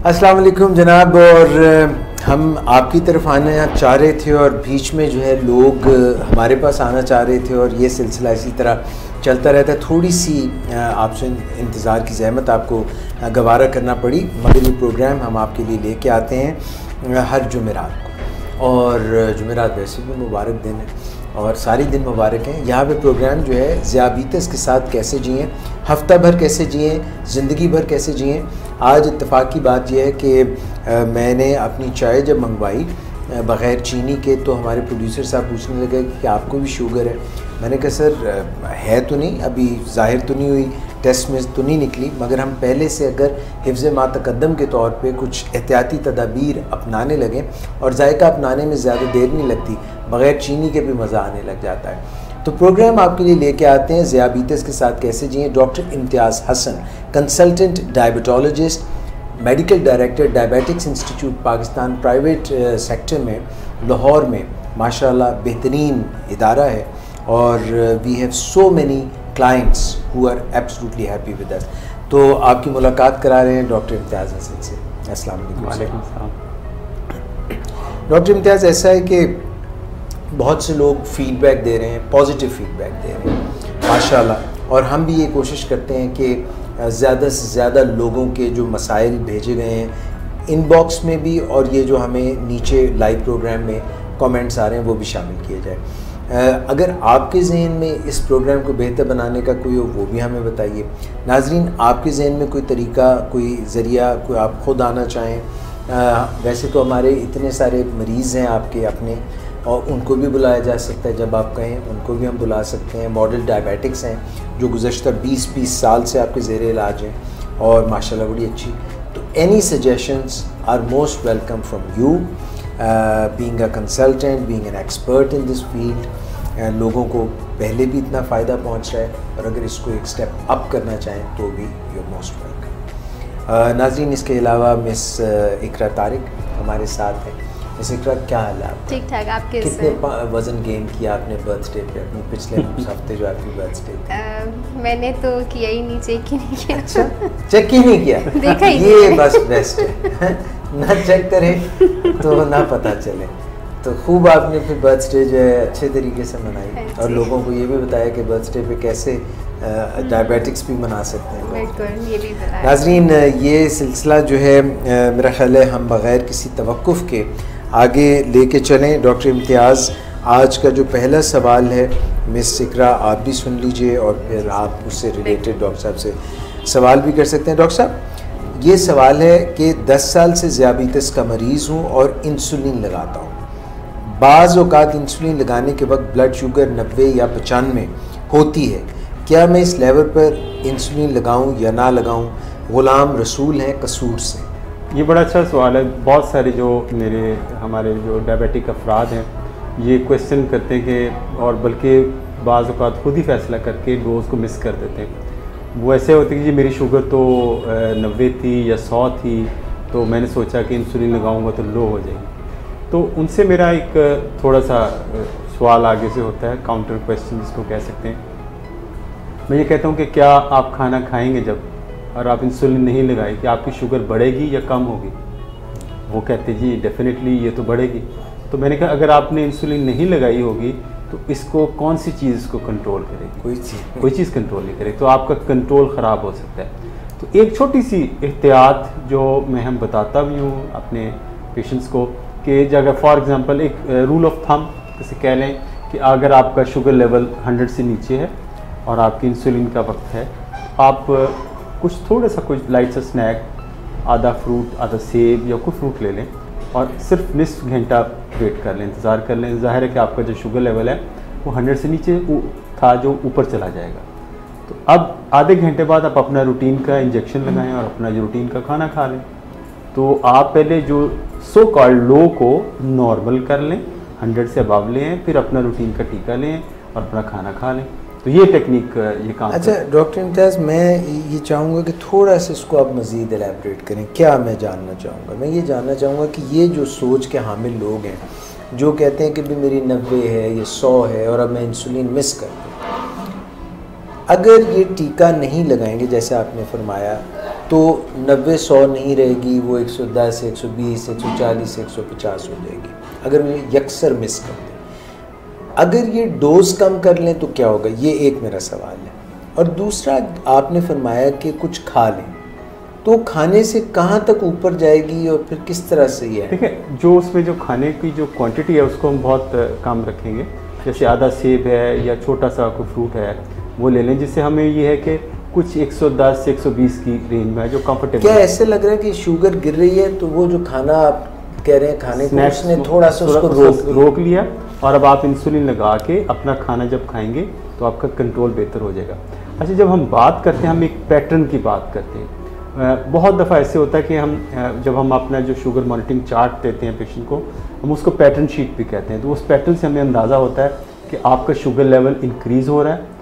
अस्सलाम वालेकुम जनाब। और हम आपकी तरफ आना चाह रहे थे और बीच में जो है लोग हमारे पास आना चाह रहे थे और ये सिलसिला इसी तरह चलता रहता है। थोड़ी सी आपसे इंतज़ार की ज़हमत आपको गवारा करना पड़ी, मगर ये प्रोग्राम हम आपके लिए लेके आते हैं हर जुमेरात को, और जुमेरात वैसे भी मुबारक दिन है और सारे दिन मुबारक हैं। यहाँ पे प्रोग्राम जो है ज़ियाबीतस के साथ कैसे जिएँ, हफ्ता भर कैसे जिएँ, ज़िंदगी भर कैसे जिएँ। आज इत्तेफाक की बात यह है कि मैंने अपनी चाय जब मंगवाई बग़ैर चीनी के, तो हमारे प्रोड्यूसर साहब पूछने लगे कि आपको भी शुगर है। मैंने कहा सर है तो नहीं, अभी ज़ाहिर तो नहीं हुई, टेस्ट में तो नहीं निकली, मगर हम पहले से अगर हिफ्ज़ मा तक़द्दम के तौर पे कुछ एहतियाती तदाबीर अपनाने लगें, और जायका अपनाने में ज़्यादा देर नहीं लगती, बग़ैर चीनी के भी मज़ा आने लग जाता है। तो प्रोग्राम आपके लिए लेके आते हैं ज़ियाबीतस के साथ कैसे जिएँ। Doctor Imtiaz Hasan, consultant diabetologist, medical director diabetics institute Pakistan private sector में लाहौर में माशाल्लाह बेहतरीन इदारा है, और we have so many clients who are absolutely happy with us. तो आपकी मुलाकात करा रहे हैं डॉक्टर इम्तियाज़ हसन से। अस्सलाम वालेकुम। डॉक्टर इम्तियाज़, ऐसा है कि बहुत से लोग फीडबैक दे रहे हैं, पॉजिटिव फीडबैक दे रहे हैं माशाल्लाह, और हम भी ये कोशिश करते हैं कि ज़्यादा से ज़्यादा लोगों के जो मसाइल भेजे गए हैं इनबॉक्स में भी, और ये जो हमें नीचे लाइव प्रोग्राम में कमेंट्स आ रहे हैं वो भी शामिल किए जाए। अगर आपके जहन में इस प्रोग्राम को बेहतर बनाने का कोई हो वो भी हमें बताइए। नाजरीन, आपके जहन में कोई तरीका, कोई ज़रिया, कोई आप ख़ुद आना चाहें, वैसे तो हमारे इतने सारे मरीज़ हैं आपके अपने, और उनको भी बुलाया जा सकता है, जब आप कहें उनको भी हम बुला सकते हैं। मॉडल डायबिटिक्स हैं जो गुज़श्ता 20 साल से आपके ज़ेरे इलाज हैं और माशाल्लाह बड़ी अच्छी। तो any suggestions are most welcome from you, being a consultant, being an expert in this field. लोगों को पहले भी इतना फ़ायदा पहुँच रहा है, और अगर इसको एक स्टेप अप करना चाहें तो भी यू आर मोस्ट वेलकम। नाज़रीन, इसके अलावा मिस इकरा तारिक हमारे साथ हैं। मिस इकरा, क्या हाल है आपका? ठीक ठाक। आपके कितने वज़न गेन किया आपने बर्थडे पे, अपने पिछले हफ्ते जो आपकी बर्थडे पे? मैंने तो किया ही नहीं, चेक ही नहीं किया। अच्छा, चेक ही नहीं किया? देखा ही ये बस बेस्ट है ना चेक करें तो ना पता चले। तो खूब आपने फिर बर्थडे जो है अच्छे तरीके से मनाई, और लोगों को ये भी बताया कि बर्थडे पे कैसे डायबिटिक्स भी मना सकते हैं। बिल्कुल, ये भी बताया। नाज़रीन, ये सिलसिला जो है मेरा ख्याल है हम बग़ैर किसी तवक्कुफ़ के आगे लेके चलें। डॉक्टर इम्तियाज़, आज का जो पहला सवाल है मिस इकरा आप भी सुन लीजिए, और फिर आप उससे रिलेटेड डॉक्टर साहब से सवाल भी कर सकते हैं। डॉक्टर साहब, ये सवाल है कि 10 साल से ज़ियाबीतस का मरीज़ हूँ और इंसुलिन लगाता हूँ। बाज़ औक़ात इंसुलिन लगाने के वक्त ब्लड शुगर 90 या 95 होती है, क्या मैं इस लेवल पर इंसुलिन लगाऊँ या ना लगाऊँ? ग़ुलाम रसूल हैं कसूर से। ये बड़ा अच्छा सवाल है। बहुत सारे जो हमारे जो डायबिटिक अफराद हैं ये क्वेश्चन करते हैं कि, और बल्कि बाज़ औक़ात खुद ही फ़ैसला करके डोज़ को मिस कर देते हैं। वो ऐसे होते हैं कि जी मेरी शुगर तो 90 थी या 100 थी, तो मैंने सोचा कि इंसुलिन लगाऊंगा तो लो हो जाएगी। तो उनसे मेरा एक थोड़ा सा सवाल आगे से होता है, काउंटर क्वेश्चन जिसको कह सकते हैं। मैं ये कहता हूँ कि क्या आप खाना खाएँगे जब और आप इंसुलिन नहीं लगाए, कि आपकी शुगर बढ़ेगी या कम होगी? वो कहते जी डेफिनेटली ये तो बढ़ेगी। तो मैंने कहा अगर आपने इंसुलिन नहीं लगाई होगी तो इसको कौन सी चीज़ इसको कंट्रोल करेगी? कोई चीज़ कंट्रोल नहीं करेगी, तो आपका कंट्रोल ख़राब हो सकता है। तो एक छोटी सी एहतियात जो हम बताता भी हूँ अपने पेशेंट्स को, कि अगर फॉर एग्ज़ाम्पल एक रूल ऑफ थंब जैसे कह लें कि अगर आपका शुगर लेवल 100 से नीचे है और आपकी इंसुलिन का वक्त है, आप कुछ थोड़ा सा कुछ लाइट सा स्नैक, आधा फ्रूट, आधा सेब या कोई फ्रूट ले लें, और सिर्फ निस्फ घंटा वेट कर लें, इंतज़ार कर लें। ज़ाहिर है कि आपका जो शुगर लेवल है वो 100 से नीचे था, जो ऊपर चला जाएगा। तो अब आधे घंटे बाद आप अपना रूटीन का इंजेक्शन लगाएं और अपना जो रूटीन का खाना खा लें। तो आप पहले जो सो कॉल्ड लो को नॉर्मल कर लें, 100 से अबव लें, फिर अपना रूटीन का टीका लें और अपना खाना खा लें। तो ये टेक्निक ये काम। अच्छा डॉक्टर इम्तियाज़, मैं ये चाहूँगा कि थोड़ा सा इसको आप मज़ीद एलैबोरेट करें। क्या मैं जानना चाहूँगा, मैं ये जानना चाहूँगा कि ये जो सोच के हामिल लोग हैं जो कहते हैं कि भी मेरी 90 है, ये 100 है और अब मैं इंसुलिन मिस कर दूँ, अगर ये टीका नहीं लगाएंगे जैसे आपने फरमाया तो 90-100 नहीं रहेगी, वो 110, 120, 140, 150 हो जाएगी अगर वो यकसर मिस कर दें। अगर ये डोज कम कर लें तो क्या होगा, ये एक मेरा सवाल है। और दूसरा, आपने फरमाया कि कुछ खा लें, तो खाने से कहाँ तक ऊपर जाएगी और फिर किस तरह से ये है? देखिए, जो उसमें जो खाने की जो क्वांटिटी है उसको हम बहुत कम रखेंगे। जैसे आधा सेब है या छोटा सा कोई फ्रूट है वो ले लें, जिससे हमें ये है कि कुछ 110 से 120 की रेंज में है जो कंफर्टेबल। क्या ऐसे लग रहा है कि शुगर गिर रही है तो वो जो खाना आप कह रहे हैं खाने को, उसने थोड़ा सा उसको रोक लिया, और अब आप इंसुलिन लगा के अपना खाना जब खाएंगे तो आपका कंट्रोल बेहतर हो जाएगा। अच्छा, जब हम बात करते हैं, हम एक पैटर्न की बात करते हैं। बहुत दफ़ा ऐसे होता है कि हम जब हम अपना जो शुगर मॉनिटरिंग चार्ट देते हैं पेशेंट को, हम उसको पैटर्न शीट भी कहते हैं। तो उस पैटर्न से हमें अंदाज़ा होता है कि आपका शुगर लेवल इंक्रीज़ हो रहा है,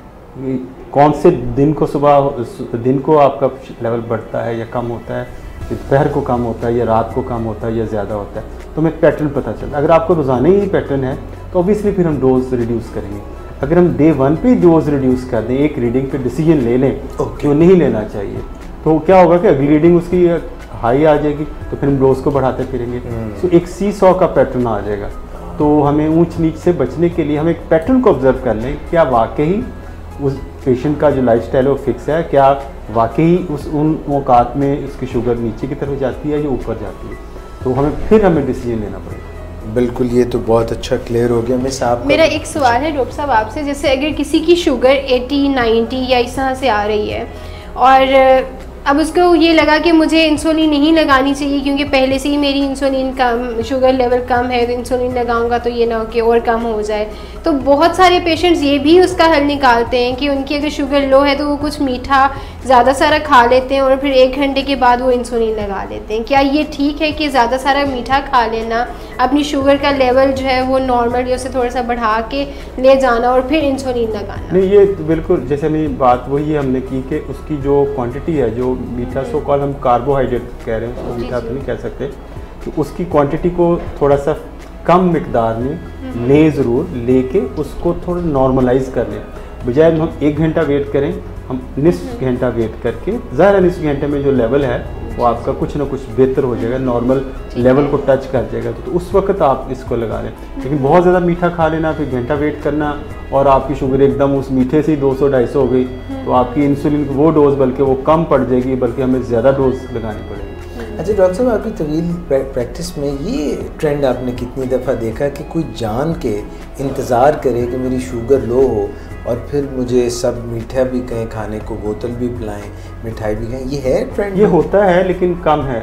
कौन से दिन को सुबह दिन को आपका लेवल बढ़ता है या कम होता है, दोपहर को कम होता है या रात को कम होता है या ज़्यादा होता है, तो हमें पैटर्न पता चलता है। अगर आपको रोज़ाना ही पैटर्न है तो ऑब्वियसली फिर हम डोज रिड्यूस करेंगे। अगर हम डे 1 पे डोज रिड्यूस कर दें, एक रीडिंग पे डिसीजन ले लें कि वो नहीं लेना चाहिए, तो क्या होगा कि अगली रीडिंग उसकी हाई आ जाएगी, तो फिर हम डोज को बढ़ाते फिरेंगे। तो एक सी-सॉ का पैटर्न आ जाएगा। तो हमें ऊंच नीच से बचने के लिए हम एक पैटर्न को ऑब्जर्व कर लें, क्या वाकई उस पेशेंट का जो लाइफस्टाइल है वो फिक्स है, क्या वाकई उन औकात में उसकी शुगर नीचे की तरफ जाती है या ऊपर जाती है, तो हमें डिसीजन लेना पड़ेगा। बिल्कुल, ये तो बहुत अच्छा क्लियर हो गया। मिस आप, मेरा एक सवाल है डॉक्टर साहब आपसे, जैसे अगर किसी की शुगर 80, 90 या इस तरह से आ रही है और अब उसको ये लगा कि मुझे इंसुलिन नहीं लगानी चाहिए क्योंकि पहले से ही मेरी इंसुलिन कम, शुगर लेवल कम है, तो इंसुलिन लगाऊंगा तो ये ना हो कि और कम हो जाए, तो बहुत सारे पेशेंट्स ये भी उसका हल निकालते हैं कि उनकी अगर शुगर लो है तो वो कुछ मीठा ज़्यादा सारा खा लेते हैं और फिर 1 घंटे के बाद वो इंसुलिन लगा लेते हैं। क्या ये ठीक है कि ज़्यादा सारा मीठा खा लेना, अपनी शुगर का लेवल जो है वो नॉर्मल या उसे थोड़ा सा बढ़ा के ले जाना और फिर इंसुलिन लगाना? नहीं, ये तो बिल्कुल जैसे मेरी बात वही हमने की कि उसकी जो क्वांटिटी है, जो मीठा सो कॉल हम कार्बोहाइड्रेट कह रहे हैं, उसको मीठा तो नहीं कह सकते, तो उसकी क्वांटिटी को थोड़ा सा कम मिकदार में ले ज़रूर, लेके उसको थोड़ा नॉर्मलाइज कर लें। बजाय हम 1 घंटा वेट करें, हम निस्फ घंटा वेट करके, ज़्यादा निस्फ घंटे में जो लेवल है वो आपका कुछ ना कुछ बेहतर हो जाएगा, नॉर्मल लेवल को टच कर जाएगा, तो उस वक्त आप इसको लगा लें। लेकिन बहुत ज़्यादा मीठा खा लेना, फिर घंटा वेट करना और आपकी शुगर एकदम उस मीठे से ही 200-250 हो गई, तो आपकी इंसुलिन की वो डोज बल्कि वो कम पड़ जाएगी, बल्कि हमें ज़्यादा डोज लगानी पड़ेगी। अच्छा डॉक्टर साहब, आपकी तवील प्रैक्टिस में ये ट्रेंड आपने कितनी दफ़ा देखा कि कोई जान के इंतज़ार करे कि मेरी शुगर लो हो और फिर मुझे सब मीठा भी कहें खाने को, बोतल भी पिलाएं, मिठाई भी कहें, ये है ट्रेंड? ये होता है लेकिन कम है,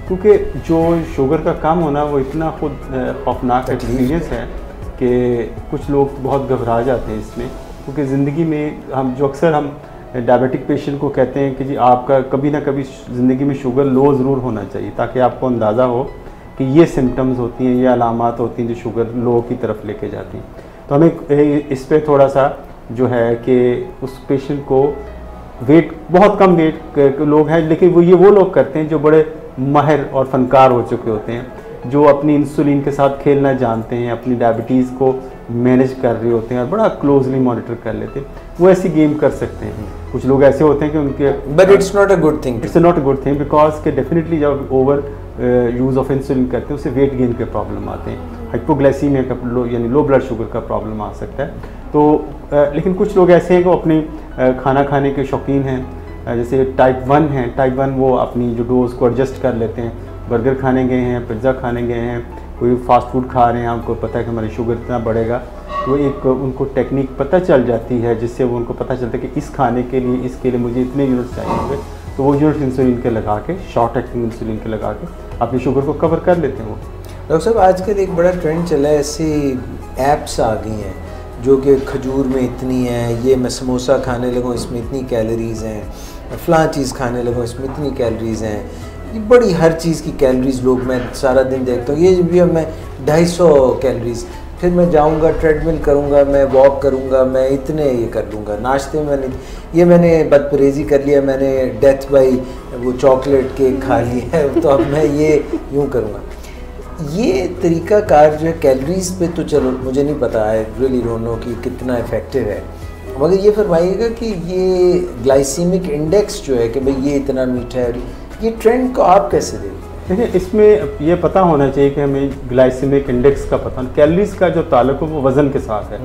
क्योंकि जो शुगर का कम होना वो इतना खुद खौफनाक एक्सपीरियंस है कि कुछ लोग बहुत घबरा जाते हैं इसमें। क्योंकि ज़िंदगी में हम जो अक्सर हम डायबिटिक पेशेंट को कहते हैं कि जी आपका कभी ना कभी ज़िंदगी में शुगर लो ज़रूर होना चाहिए, ताकि आपको अंदाज़ा हो कि ये सिम्टम्स होती हैं, ये अलामात होती हैं जो शुगर लो की तरफ लेके जाती हैं। तो हमें इस पर थोड़ा सा जो है कि उस पेशेंट को वेट, बहुत कम वेट लोग हैं, लेकिन वो लोग करते हैं जो बड़े माहिर और फनकार हो चुके होते हैं, जो अपनी इंसुलिन के साथ खेलना जानते हैं, अपनी डायबिटीज़ को मैनेज कर रहे होते हैं और बड़ा क्लोजली मॉनिटर कर लेते हैं, वो ऐसी गेम कर सकते हैं। कुछ लोग ऐसे होते हैं कि उनके, but it's not a good thing, it's not a good thing, because के डेफिनेटली जब ओवर यूज़ ऑफ इंसुलिन करते हैं उससे वेट गेन के प्रॉब्लम आते हैं, हाइपोग्लाइसीमिया का यानी लो ब्लड शुगर का प्रॉब्लम आ सकता है। तो लेकिन कुछ लोग ऐसे हैं कि अपने खाना खाने के शौकीन हैं, जैसे टाइप 1 हैं, टाइप 1 वो अपनी जो डोज़ को एडजस्ट कर लेते हैं, बर्गर खाने गए हैं, पिज़्ज़ा खाने गए हैं, कोई फास्ट फूड खा रहे हैं, उनको पता है कि हमारी शुगर इतना बढ़ेगा, तो एक उनको टेक्निक पता चल जाती है जिससे वो उनको पता चलता है कि इस खाने के लिए, इसके लिए मुझे इतने यूनिट्स चाहिए होंगे, तो वो यूनिट्स इंसुलिन के लगा के, शॉर्ट एक्टिंग इंसुलिन के लगा के अपनी शुगर को कवर कर लेते हैं वो। डॉक्टर साहब, आजकल एक बड़ा ट्रेंड चला है, ऐसी ऐप्स आ गई हैं जो कि खजूर में इतनी है, ये मैं समोसा खाने लगूँ इसमें इतनी कैलोरीज़ हैं, फ़लाँ चीज़ खाने लगूँ इसमें इतनी कैलोरीज़ हैं, ये बड़ी हर चीज़ की कैलोरीज़ लोग, मैं सारा दिन देखता हूँ, ये भी अब मैं 250 कैलोरीज़, फिर मैं जाऊँगा ट्रेडमिल करूँगा, मैं वॉक करूँगा, मैं इतने ये कर लूँगा, नाश्ते में मैंने बदपरहेज़ी कर लिया, मैंने डेथ बाई वो चॉकलेट केक खा लिया है, तो अब मैं ये यूँ करूँगा। ये तरीक़ाकार जो है कैलोरीज़ पे, तो चलो मुझे नहीं पता है, रियली डोंट नो कि कितना इफ़ेक्टिव है, मगर ये फरमाइएगा कि ये ग्लाइसीमिक इंडेक्स जो है कि भाई ये इतना मीठा है, ये ट्रेंड को आप कैसे देखते हैं? देखिए, इसमें ये पता होना चाहिए कि हमें ग्लाइसीमिक इंडेक्स का पता, कैलोरीज का जो ताल्लुक है वो वज़न के साथ है।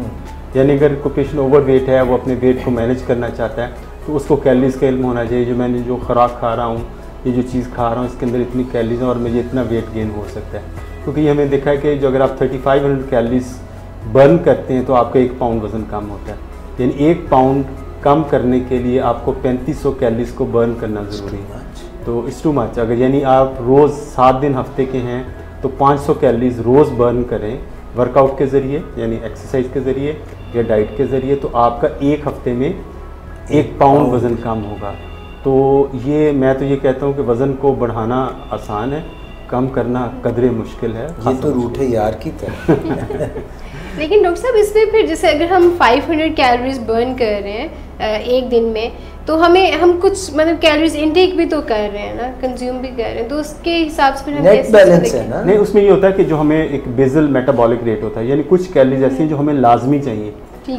यानी अगर कोई पेशेंट ओवर वेट है, वो अपने वेट को मैनेज करना चाहता है, तो उसको कैलोरीज का इल्म होना चाहिए, जो मैंने जो खुराक खा रहा हूँ, ये जो चीज़ खा रहा हूँ, इसके अंदर इतनी कैलोरीज है और मुझे इतना वेट गेन हो सकता है। क्योंकि हमें देखा है कि जो अगर आप 3500 कैलोरीज बर्न करते हैं तो आपका 1 पाउंड वज़न कम होता है। यानी 1 पाउंड कम करने के लिए आपको 3500 कैलोरीज को बर्न करना ज़रूरी है। तो इट्स टू मच। अगर यानी आप रोज़ 7 दिन हफ्ते के हैं तो 500 कैलोरीज रोज़ बर्न करें वर्कआउट के ज़रिए, यानी एक्सरसाइज के ज़रिए या डाइट के ज़रिए, तो आपका 1 हफ्ते में 1 पाउंड वज़न कम होगा। तो ये मैं तो ये कहता हूँ कि वज़न को बढ़ाना आसान है, कम करना कदरे मुश्किल है। ये तो रूठे यार की तरह। लेकिन डॉक्टर साहब, इसमें फिर जैसे अगर हम 500 कैलोरीज बर्न कर रहे हैं एक दिन में, तो हम कुछ मतलब कैलोरीज इनटेक भी तो कर रहे हैं ना, कंज्यूम भी कर रहे हैं, तो उसके हिसाब से फिर हम नेट बैलेंस है ना? नहीं, उसमें ये होता है कि जो हमें एक बेसल मेटाबॉलिक रेट होता है, यानी कुछ कैलोरीज ऐसी हैं जो हमें लाजमी चाहिए।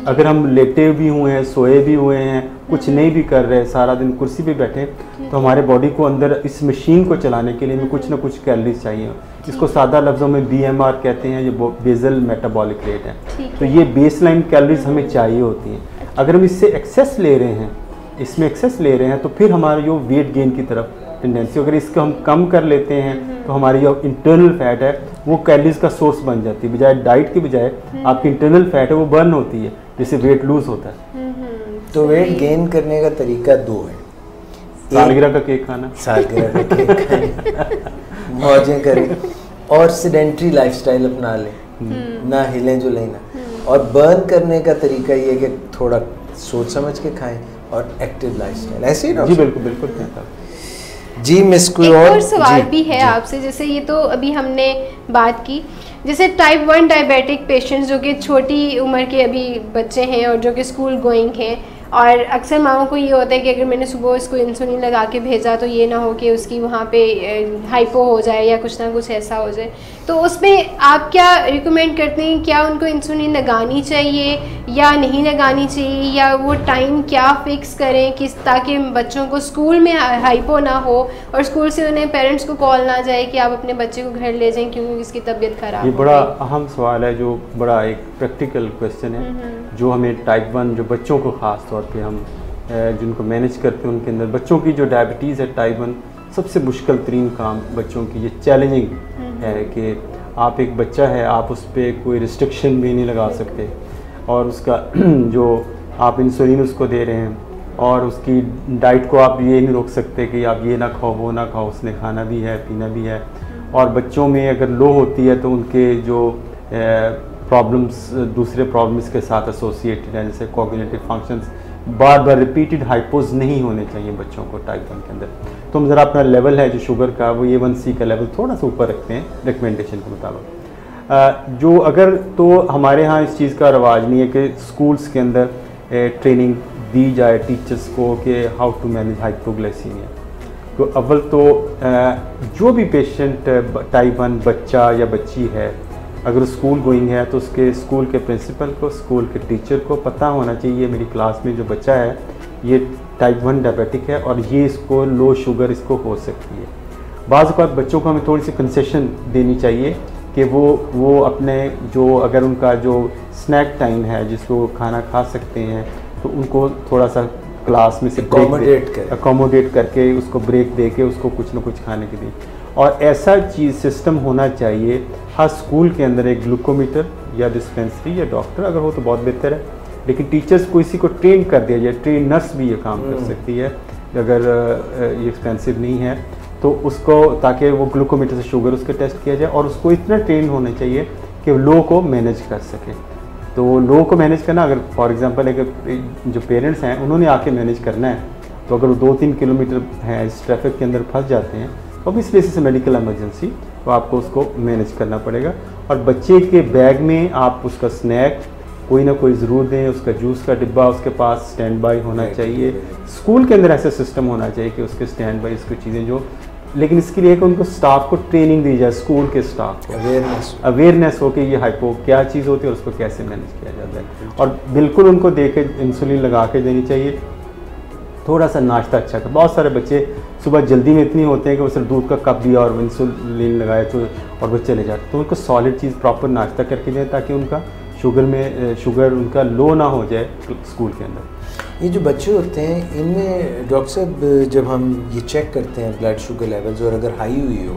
अगर हम लेटे भी हुए हैं, सोए भी हुए हैं, कुछ नहीं भी कर रहे, सारा दिन कुर्सी पे बैठे, तो हमारे बॉडी को अंदर इस मशीन को चलाने के लिए हमें कुछ ना कुछ कैलोरीज चाहिए। इसको सादा लफ्ज़ों में BMR कहते हैं, ये बेसल मेटाबॉलिक रेट है। तो ये बेसलाइन कैलोरीज हमें चाहिए होती हैं। अगर हम इससे एक्सेस ले रहे हैं, इसमें एक्सेस ले रहे हैं, तो फिर हमारा जो वेट गेन की तरफ टेंडेंसी, अगर इसको हम कम कर लेते हैं तो हमारी जो इंटरनल फैट है वो कैलोरीज का सोर्स बन जाती है। बजाय डाइट के बजाय आपकी इंटरनल फैट है वो बर्न होती है, जिससे वेट लूज होता है। तो वेट गेन करने का तरीका 2 है। सालगिरह का केक खाना, सालगिरह का केक खाएं, मौजें करें और सेडेंट्री लाइफस्टाइल अपना लें, ना हिलें जुलें ना। और बर्न करने का तरीका ये है कि थोड़ा सोच समझ के खाएं और एक्टिव लाइफस्टाइल। ऐसे ही जी बिल्कुल बिल्कुल। जी मिस, कोई और सवाल भी है आपसे, जैसे ये तो अभी हमने बात की, जैसे टाइप 1 डायबिटिक पेशेंट्स जो कि छोटी उम्र के अभी बच्चे हैं और जो कि स्कूल गोइंग हैं, और अक्सर माओं को ये होता है कि अगर मैंने सुबह इसको इंसुलिन लगा के भेजा तो ये ना हो कि उसकी वहाँ पे हाइपो हो जाए या कुछ ना कुछ ऐसा हो जाए, तो उसमें आप क्या रिकमेंड करते हैं? क्या उनको इंसुलिन लगानी चाहिए या नहीं लगानी चाहिए, या वो टाइम क्या फ़िक्स करें कि ताकि बच्चों को स्कूल में हाइपो ना हो और स्कूल से उन्हें पेरेंट्स को कॉल ना जाए कि आप अपने बच्चे को घर ले जाएँ क्योंकि उसकी तबीयत ख़राब? ये बड़ा अहम सवाल है, जो बड़ा एक प्रैक्टिकल क्वेश्चन है, जो हमें टाइप 1 जो बच्चों को ख़ास तौर पे हम जिनको मैनेज करते हैं उनके अंदर बच्चों की जो डायबिटीज़ है टाइप 1, सबसे मुश्किल तरीन काम बच्चों की, ये चैलेंजिंग है कि आप एक बच्चा है, आप उस पर कोई रिस्ट्रिक्शन भी नहीं लगा सकते, और उसका जो आप इंसुलिन उसको दे रहे हैं और उसकी डाइट को आप ये नहीं रोक सकते कि आप ये ना खाओ वो ना खाओ, उसने खाना भी है पीना भी है। और बच्चों में अगर लो होती है तो उनके जो प्रॉब्लम्स दूसरे प्रॉब्लम्स के साथ एसोसिएटेड हैं, जैसे कॉग्निटिव फंक्शंस, बार बार रिपीटेड हाइपोज नहीं होने चाहिए बच्चों को टाइप 1 के अंदर। तो हम ज़रा अपना लेवल है जो शुगर का वो A1C का लेवल थोड़ा सा ऊपर रखते हैं रिकमेंडेशन के मुताबिक। जो अगर तो हमारे यहाँ इस चीज़ का रवाज नहीं है कि स्कूल्स के अंदर ट्रेनिंग दी जाए टीचर्स को कि हाउ टू मैनेज हाइपोग्लाइसीमिया। तो अव्वल तो जो भी पेशेंट टाइप 1 बच्चा या बच्ची है, अगर स्कूल गोइंग है तो उसके स्कूल के प्रिंसिपल को, स्कूल के टीचर को पता होना चाहिए मेरी क्लास में जो बच्चा है ये टाइप 1 डायबिटिक है और ये इसको लो शुगर इसको हो सकती है। बाज़ औक़ात बच्चों को हमें थोड़ी सी कंसेशन देनी चाहिए कि वो अपने जो अगर उनका जो स्नैक टाइम है जिसको खाना खा सकते हैं तो उनको थोड़ा सा क्लास में से अकोमोडेट करके उसको ब्रेक दे के उसको कुछ ना कुछ खाने के लिए। और ऐसा चीज़ सिस्टम होना चाहिए हर स्कूल के अंदर, एक ग्लूकोमीटर या डिस्पेंसरी या डॉक्टर अगर हो तो बहुत बेहतर है, लेकिन टीचर्स को इसी को ट्रेन कर दिया जाए, ट्रेन नर्स भी ये काम कर सकती है अगर ये एक्सपेंसिव नहीं है तो उसको, ताकि वो ग्लूकोमीटर से शुगर उसके टेस्ट किया जाए और उसको इतना ट्रेन होना चाहिए कि लो को मैनेज कर सके। तो लो को मैनेज करना, अगर फॉर एग्जांपल अगर जो पेरेंट्स हैं उन्होंने आके मैनेज करना है तो अगर वो 2-3 किलोमीटर हैं इस ट्रैफिक के अंदर फंस जाते हैं तो इस बेसिस से मेडिकल इमरजेंसी तो आपको उसको मैनेज करना पड़ेगा। और बच्चे के बैग में आप उसका स्नैक कोई ना कोई ज़रूर दें, उसका जूस का डिब्बा उसके पास स्टैंड बाई होना चाहिए। स्कूल के अंदर ऐसा सिस्टम होना चाहिए कि उसके स्टैंड बाई उसकी चीज़ें जो लेकिन इसके लिए कि उनको स्टाफ को ट्रेनिंग दी जाए, स्कूल के स्टाफ को अवेयरनेस हो कि ये हाइपो क्या चीज़ होती है और उसको कैसे मैनेज किया जाता है। और बिल्कुल उनको दे के इंसुलिन लगा के देनी चाहिए। थोड़ा सा नाश्ता अच्छा कर, बहुत सारे बच्चे सुबह जल्दी में इतनी होते हैं कि वो सिर्फ दूध का कप दिया और इंसुलिन लगाए तो और वो चले जाते, तो उनको सॉलिड चीज़ प्रॉपर नाश्ता करके दें ताकि उनका शुगर उनका लो ना हो जाए स्कूल के अंदर। ये जो बच्चे होते हैं इनमें डॉक्टर साहब जब हम ये चेक करते हैं ब्लड शुगर लेवल्स और अगर हाई हुई हो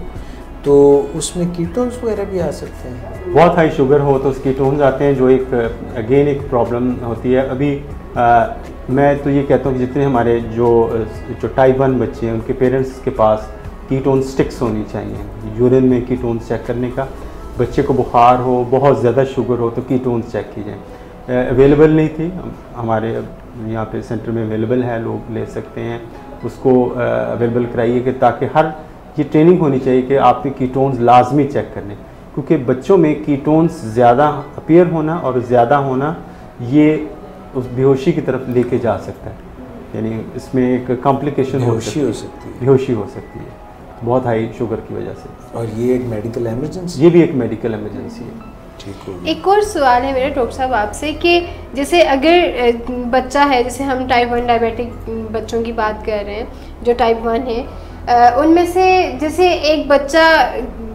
तो उसमें कीटोन्स वगैरह भी आ सकते हैं? बहुत हाई शुगर हो तो कीटोन्स आते हैं जो एक अगेन एक प्रॉब्लम होती है। अभी मैं तो ये कहता हूँ कि जितने हमारे जो टाइप 1 बच्चे हैं उनके पेरेंट्स के पास कीटोन स्टिक्स होनी चाहिए यूरिन में कीटोन्स चेक करने का। बच्चे को बुखार हो, बहुत ज़्यादा शुगर हो तो कीटोन्स चेक की जाए। अवेलेबल नहीं थी, हमारे यहाँ पे सेंटर में अवेलेबल है, लोग ले सकते हैं उसको अवेलेबल कराइए कि ताकि हर ये ट्रेनिंग होनी चाहिए कि आपने कीटोन्स लाजमी चेक करने, क्योंकि बच्चों में कीटोन्स ज़्यादा अपीयर होना और ज़्यादा होना ये उस बेहोशी की तरफ लेके जा सकता है, यानी इसमें एक कॉम्प्लिकेशन बेहोशी हो सकती है बहुत हाई शुगर की वजह से। और ये एक मेडिकल इमरजेंसी, ये भी एक मेडिकल इमरजेंसी है। एक और सवाल है मेरा डॉक्टर साहब आपसे कि जैसे अगर बच्चा है, जैसे हम टाइप 1 डायबिटिक बच्चों की बात कर रहे हैं जो टाइप 1 है, उनमें से जैसे एक बच्चा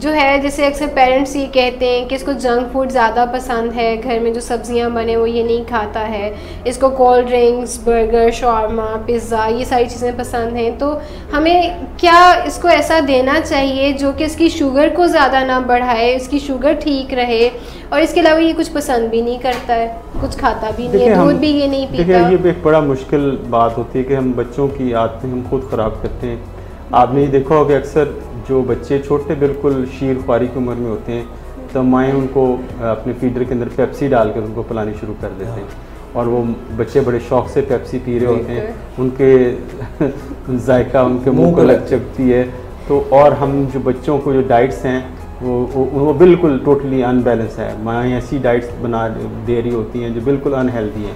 जो है, जैसे अक्सर पेरेंट्स ये कहते हैं कि इसको जंक फूड ज़्यादा पसंद है, घर में जो सब्जियां बने वो ये नहीं खाता है, इसको cold drinks, burger, shawarma, pizza ये सारी चीज़ें पसंद हैं, तो हमें क्या इसको ऐसा देना चाहिए जो कि इसकी शुगर को ज़्यादा ना बढ़ाए, इसकी शुगर ठीक रहे, और इसके अलावा ये कुछ पसंद भी नहीं करता है, कुछ खाता भी नहीं है, दूध भी ये नहीं पीता। ये एक बड़ा मुश्किल बात होती है कि हम बच्चों की आदतें हम खुद ख़राब करते हैं। आपने ये देखा होगा अक्सर जो बच्चे छोटे बिल्कुल शीर ख्वारी की उम्र में होते हैं तो माएँ उनको अपने फीडर के अंदर पेप्सी डालकर उनको पिलानी शुरू कर देते हैं, और वो बच्चे बड़े शौक से पेप्सी पी रहे होते हैं, उनके जायका उनके मुंह को लग चुकती है। तो और हम जो बच्चों को जो डाइट्स हैं वो बिल्कुल टोटली अनबैलेंस है। माएँ ऐसी डाइट्स बना दे रही होती हैं जो बिल्कुल अनहेल्दी हैं,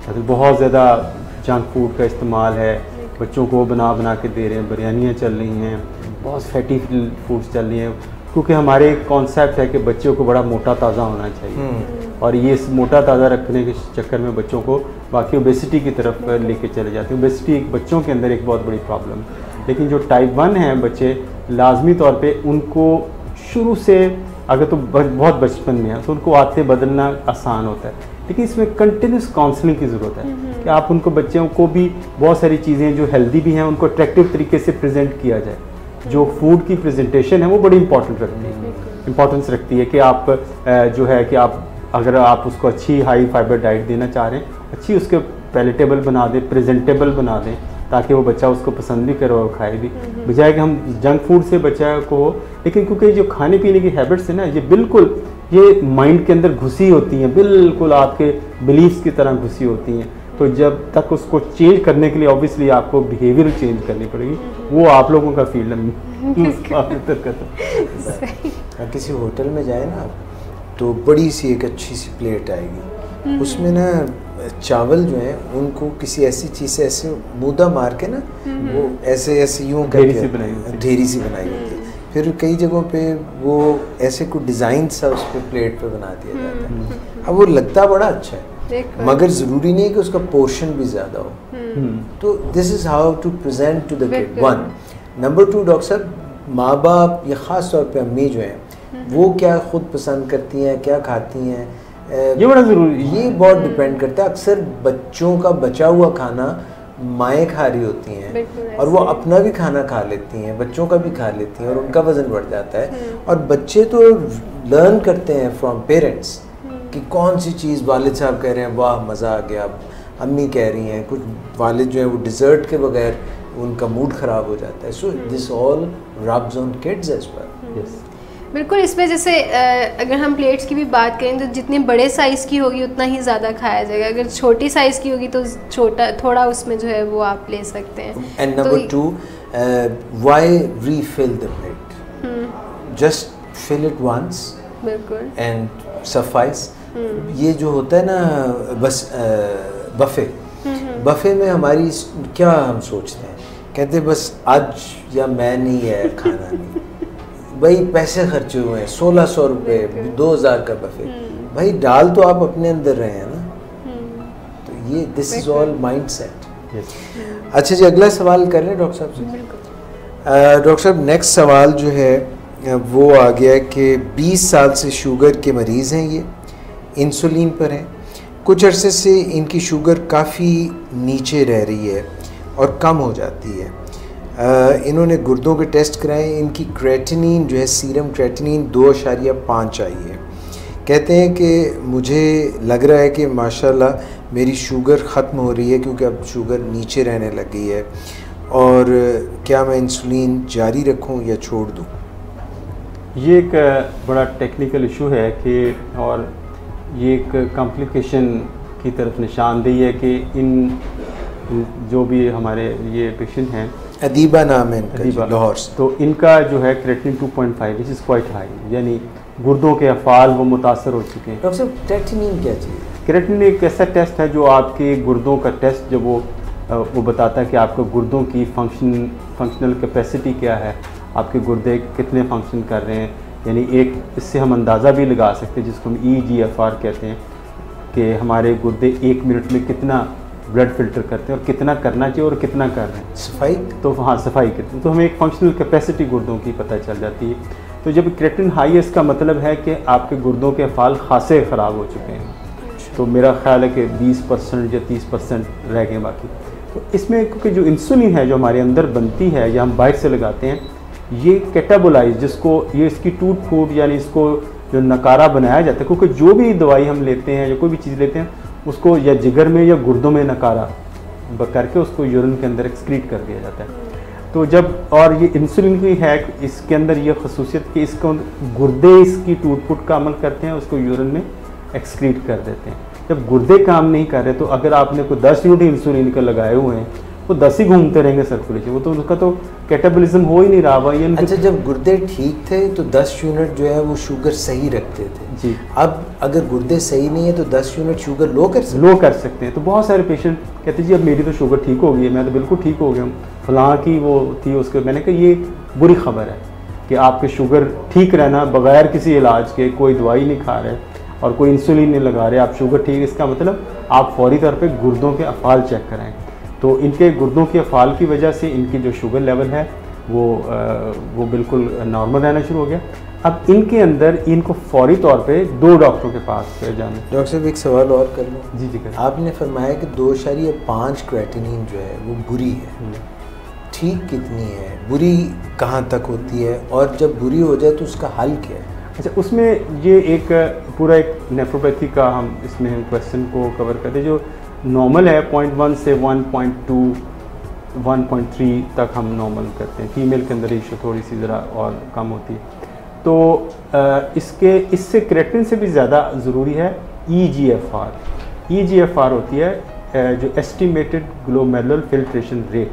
तो बहुत ज़्यादा जंक फूड का इस्तेमाल है, बच्चों को बना के दे रहे हैं, बिरयानियाँ चल रही हैं, बहुत फैटी फूड्स चल रही हैं, क्योंकि हमारे एक कॉन्सेप्ट है कि बच्चों को बड़ा मोटा ताज़ा होना चाहिए, और ये इस मोटा ताज़ा रखने के चक्कर में बच्चों को बाकी ओबेसिटी की तरफ लेके चले जाते हैं। ओबेसिटी एक बच्चों के अंदर एक बहुत बड़ी प्रॉब्लम है, लेकिन जो टाइप 1 हैं बच्चे लाजमी तौर पे उनको शुरू से अगर तो बहुत बचपन में है तो उनको आदतें बदलना आसान होता है, लेकिन इसमें कंटिन्यूस काउंसलिंग की ज़रूरत है कि आप उनको बच्चों को भी बहुत सारी चीज़ें जो हेल्दी भी हैं उनको अट्रैक्टिव तरीके से प्रेजेंट किया जाए। जो फूड की प्रेजेंटेशन है वो बड़ी इम्पोर्टेंस रखती है कि आप जो है कि आप अगर आप उसको अच्छी हाई फाइबर डाइट देना चाह रहे हैं, अच्छी उसके पैलेटेबल बना दें, प्रेजेंटेबल बना दें, ताकि वो बच्चा उसको पसंद भी करे और खाए भी, बजाय कि हम जंक फूड से बच्चा को हो। लेकिन क्योंकि जो खाने पीने की हैबिट्स है ना, ये बिल्कुल ये माइंड के अंदर घुसी होती हैं, बिल्कुल आपके बिलीफ्स की तरह घुसी होती हैं, तो जब तक उसको चेंज करने के लिए ऑब्वियसली आपको बिहेवियर चेंज करनी पड़ेगी, वो आप लोगों का फील्ड है। किसी होटल में जाए ना तो बड़ी सी एक अच्छी सी प्लेट आएगी, उसमें ना चावल जो है उनको किसी ऐसी चीज़ से ऐसे मूदा मार के ना वो ऐसे यूँ ढेरी सी बनाई होती है। फिर कई जगहों पे वो ऐसे कुछ डिज़ाइन सा उस पर प्लेट पे बना दिया जाता है। अब वो लगता बड़ा अच्छा है, मगर ज़रूरी नहीं है कि उसका पोर्शन भी ज़्यादा हो। तो this is how to present to the kid, 1। नंबर 2 डॉक्टर साहब, माँ बाप या ख़ास तौर पे अम्मी जो हैं वो क्या खुद पसंद करती हैं, क्या खाती हैं, ये बड़ा ज़रूरी, ये बहुत डिपेंड करता है। अक्सर बच्चों का बचा हुआ खाना माएँ खा रही होती हैं और वो अपना भी खाना खा लेती हैं, बच्चों का भी खा लेती हैं, और उनका वज़न बढ़ जाता है। और बच्चे तो लर्न करते हैं फ्रॉम पेरेंट्स कि कौन सी चीज़ वालिद साहब कह रहे हैं वाह मज़ा आ गया, अम्मी कह रही हैं, कुछ वालिद जो है वो डिज़र्ट के बगैर उनका मूड ख़राब हो जाता है। So this all rubs on kids as well. Yes, बिल्कुल। इसमें जैसे अगर हम प्लेट्स की भी बात करें तो जितने बड़े साइज़ की होगी उतना ही ज़्यादा खाया जाएगा, अगर छोटी साइज़ की होगी तो छोटा थोड़ा उसमें जो है वो आप ले सकते हैं। And number 2, why refill the plate, just fill it once बिल्कुल एंड सफाइस। ये जो होता है ना बस बफे में हमारी क्या हम सोचते हैं कहते बस आज या मैं नहीं है खाना नहीं, भाई पैसे खर्चे हुए हैं 1600 रुपये 2000 का बफे, भाई डाल तो आप अपने अंदर रहे हैं ना। तो ये this is all mind set. अच्छा जी, अगला सवाल कर रहे हैं डॉक्टर साहब से। डॉक्टर साहब नेक्स्ट सवाल जो है वो आ गया कि 20 साल से शुगर के मरीज़ हैं, ये इंसुलिन पर हैं, कुछ अरसे से इनकी शुगर काफ़ी नीचे रह रही है और कम हो जाती है। इन्होंने गुर्दों के टेस्ट कराए, इनकी क्रेटिनिन जो है सीरम क्रेटिनिन 2.5 आई है। कहते हैं कि मुझे लग रहा है कि माशाल्लाह मेरी शुगर ख़त्म हो रही है क्योंकि अब शुगर नीचे रहने लग गई है, और क्या मैं इंसुलिन जारी रखूं या छोड़ दूं? ये एक बड़ा टेक्निकल इशू है कि, और ये एक कॉम्प्लिकेशन की तरफ निशानदेही है कि इन जो भी हमारे ये पेशेंट हैं, अदीबा नाम है इनका, लाहौर से, तो इनका जो है creatinine 2.5 which is quite high, यानी गुर्दों के अफ़ाल वो मुतासर हो चुके हैं। डॉक्टर साहब क्रेटिनिन क्या चीज़? क्रेटिनिन एक ऐसा टेस्ट है जो आपके गुर्दों का टेस्ट, जब वो बताता है कि आपके गुर्दों की फंक्शनल कैपेसिटी क्या है, आपके गुर्दे कितने फंक्शन कर रहे हैं। यानी एक इससे हम अंदाज़ा भी लगा सकते हैं, जिसको हम EGFR कहते हैं, कि हमारे गुर्दे 1 मिनट में कितना ब्लड फिल्टर करते हैं और कितना करना चाहिए और कितना कर रहे हैं। सफाई, तो हाँ सफाई करते हैं, तो हमें एक फंक्शनल कैपेसिटी गुर्दों की पता चल जाती है। तो जब क्रेटिनिन हाई है, इसका मतलब है कि आपके गुर्दों के अफ़ाल खासे ख़राब हो चुके हैं। तो मेरा ख्याल है कि 20% या 30% रह गए बाकी। तो इसमें क्योंकि जो इंसुलिन है जो हमारे अंदर बनती है या हम बाहर से लगाते हैं, ये कैटाबोलाइज, जिसको ये इसकी टूट फूट यानी इसको जो नकारा बनाया जाता है, क्योंकि जो भी दवाई हम लेते हैं या कोई भी चीज़ लेते हैं उसको या जिगर में या गुर्दों में नकारा करके उसको यूरिन के अंदर एक्सक्रीट कर दिया जाता है। तो जब, और ये इंसुलिन की है, इसके अंदर ये खसूसियत कि इसको गुर्दे इसकी टूट फूट का अमल करते हैं, उसको यूरिन में एक्सक्रीट कर देते हैं। जब गुर्दे काम नहीं कर रहे, तो अगर आपने कोई 10 यूनिट इंसुलिन का लगाए हुए हैं, वो 10 ही घूमते रहेंगे सर्कुलेशन, वो तो उसका तो कैटाबॉलिज्म हो ही नहीं रहा हुआ। अच्छा, जब गुर्दे ठीक थे तो 10 यूनिट जो है वो शुगर सही रखते थे जी। अब अगर गुर्दे सही नहीं है तो 10 यूनिट शुगर लो कर सकते हैं। तो बहुत सारे पेशेंट कहते जी अब मेरी तो शुगर ठीक हो गई है, मैं तो बिल्कुल ठीक हो गया हूँ, फलां की वो थी उसके। मैंने कहा ये बुरी खबर है कि आपके शुगर ठीक रहना बगैर किसी इलाज के, कोई दवाई नहीं खा रहे और कोई इंसुलिन नहीं लगा रहे, आप शुगर ठीक, इसका मतलब आप फौरी तौर पे गुर्दों के अफ़ाल चेक कराएं। तो इनके गुर्दों के अफ़ाल की वजह से इनकी जो शुगर लेवल है वो बिल्कुल नॉर्मल रहना शुरू हो गया। अब इनके अंदर इनको फौरी तौर पे 2 डॉक्टरों के पास जाना। डॉक्टर साहब एक सवाल और कर लो। जी कर। आपने फरमाया कि 2.5 क्रेटिनिन जो है वो बुरी है, ठीक कितनी है, बुरी कहाँ तक होती है, और जब बुरी हो जाए तो उसका हल क्या है? अच्छा, उसमें ये एक पूरा एक नेफ्रोपैथी का हम इसमें क्वेश्चन को कवर करते हैं। जो नॉर्मल है 0.1 से 1.2 1.3 तक हम नॉर्मल करते हैं। फीमेल के अंदर रेशो थोड़ी सी ज़रा और कम होती है। तो इससे क्रेटिनिन से भी ज़्यादा ज़रूरी है EGFR। EGFR होती है जो एस्टिमेटेड ग्लोमेरुलर फिल्ट्रेशन रेट,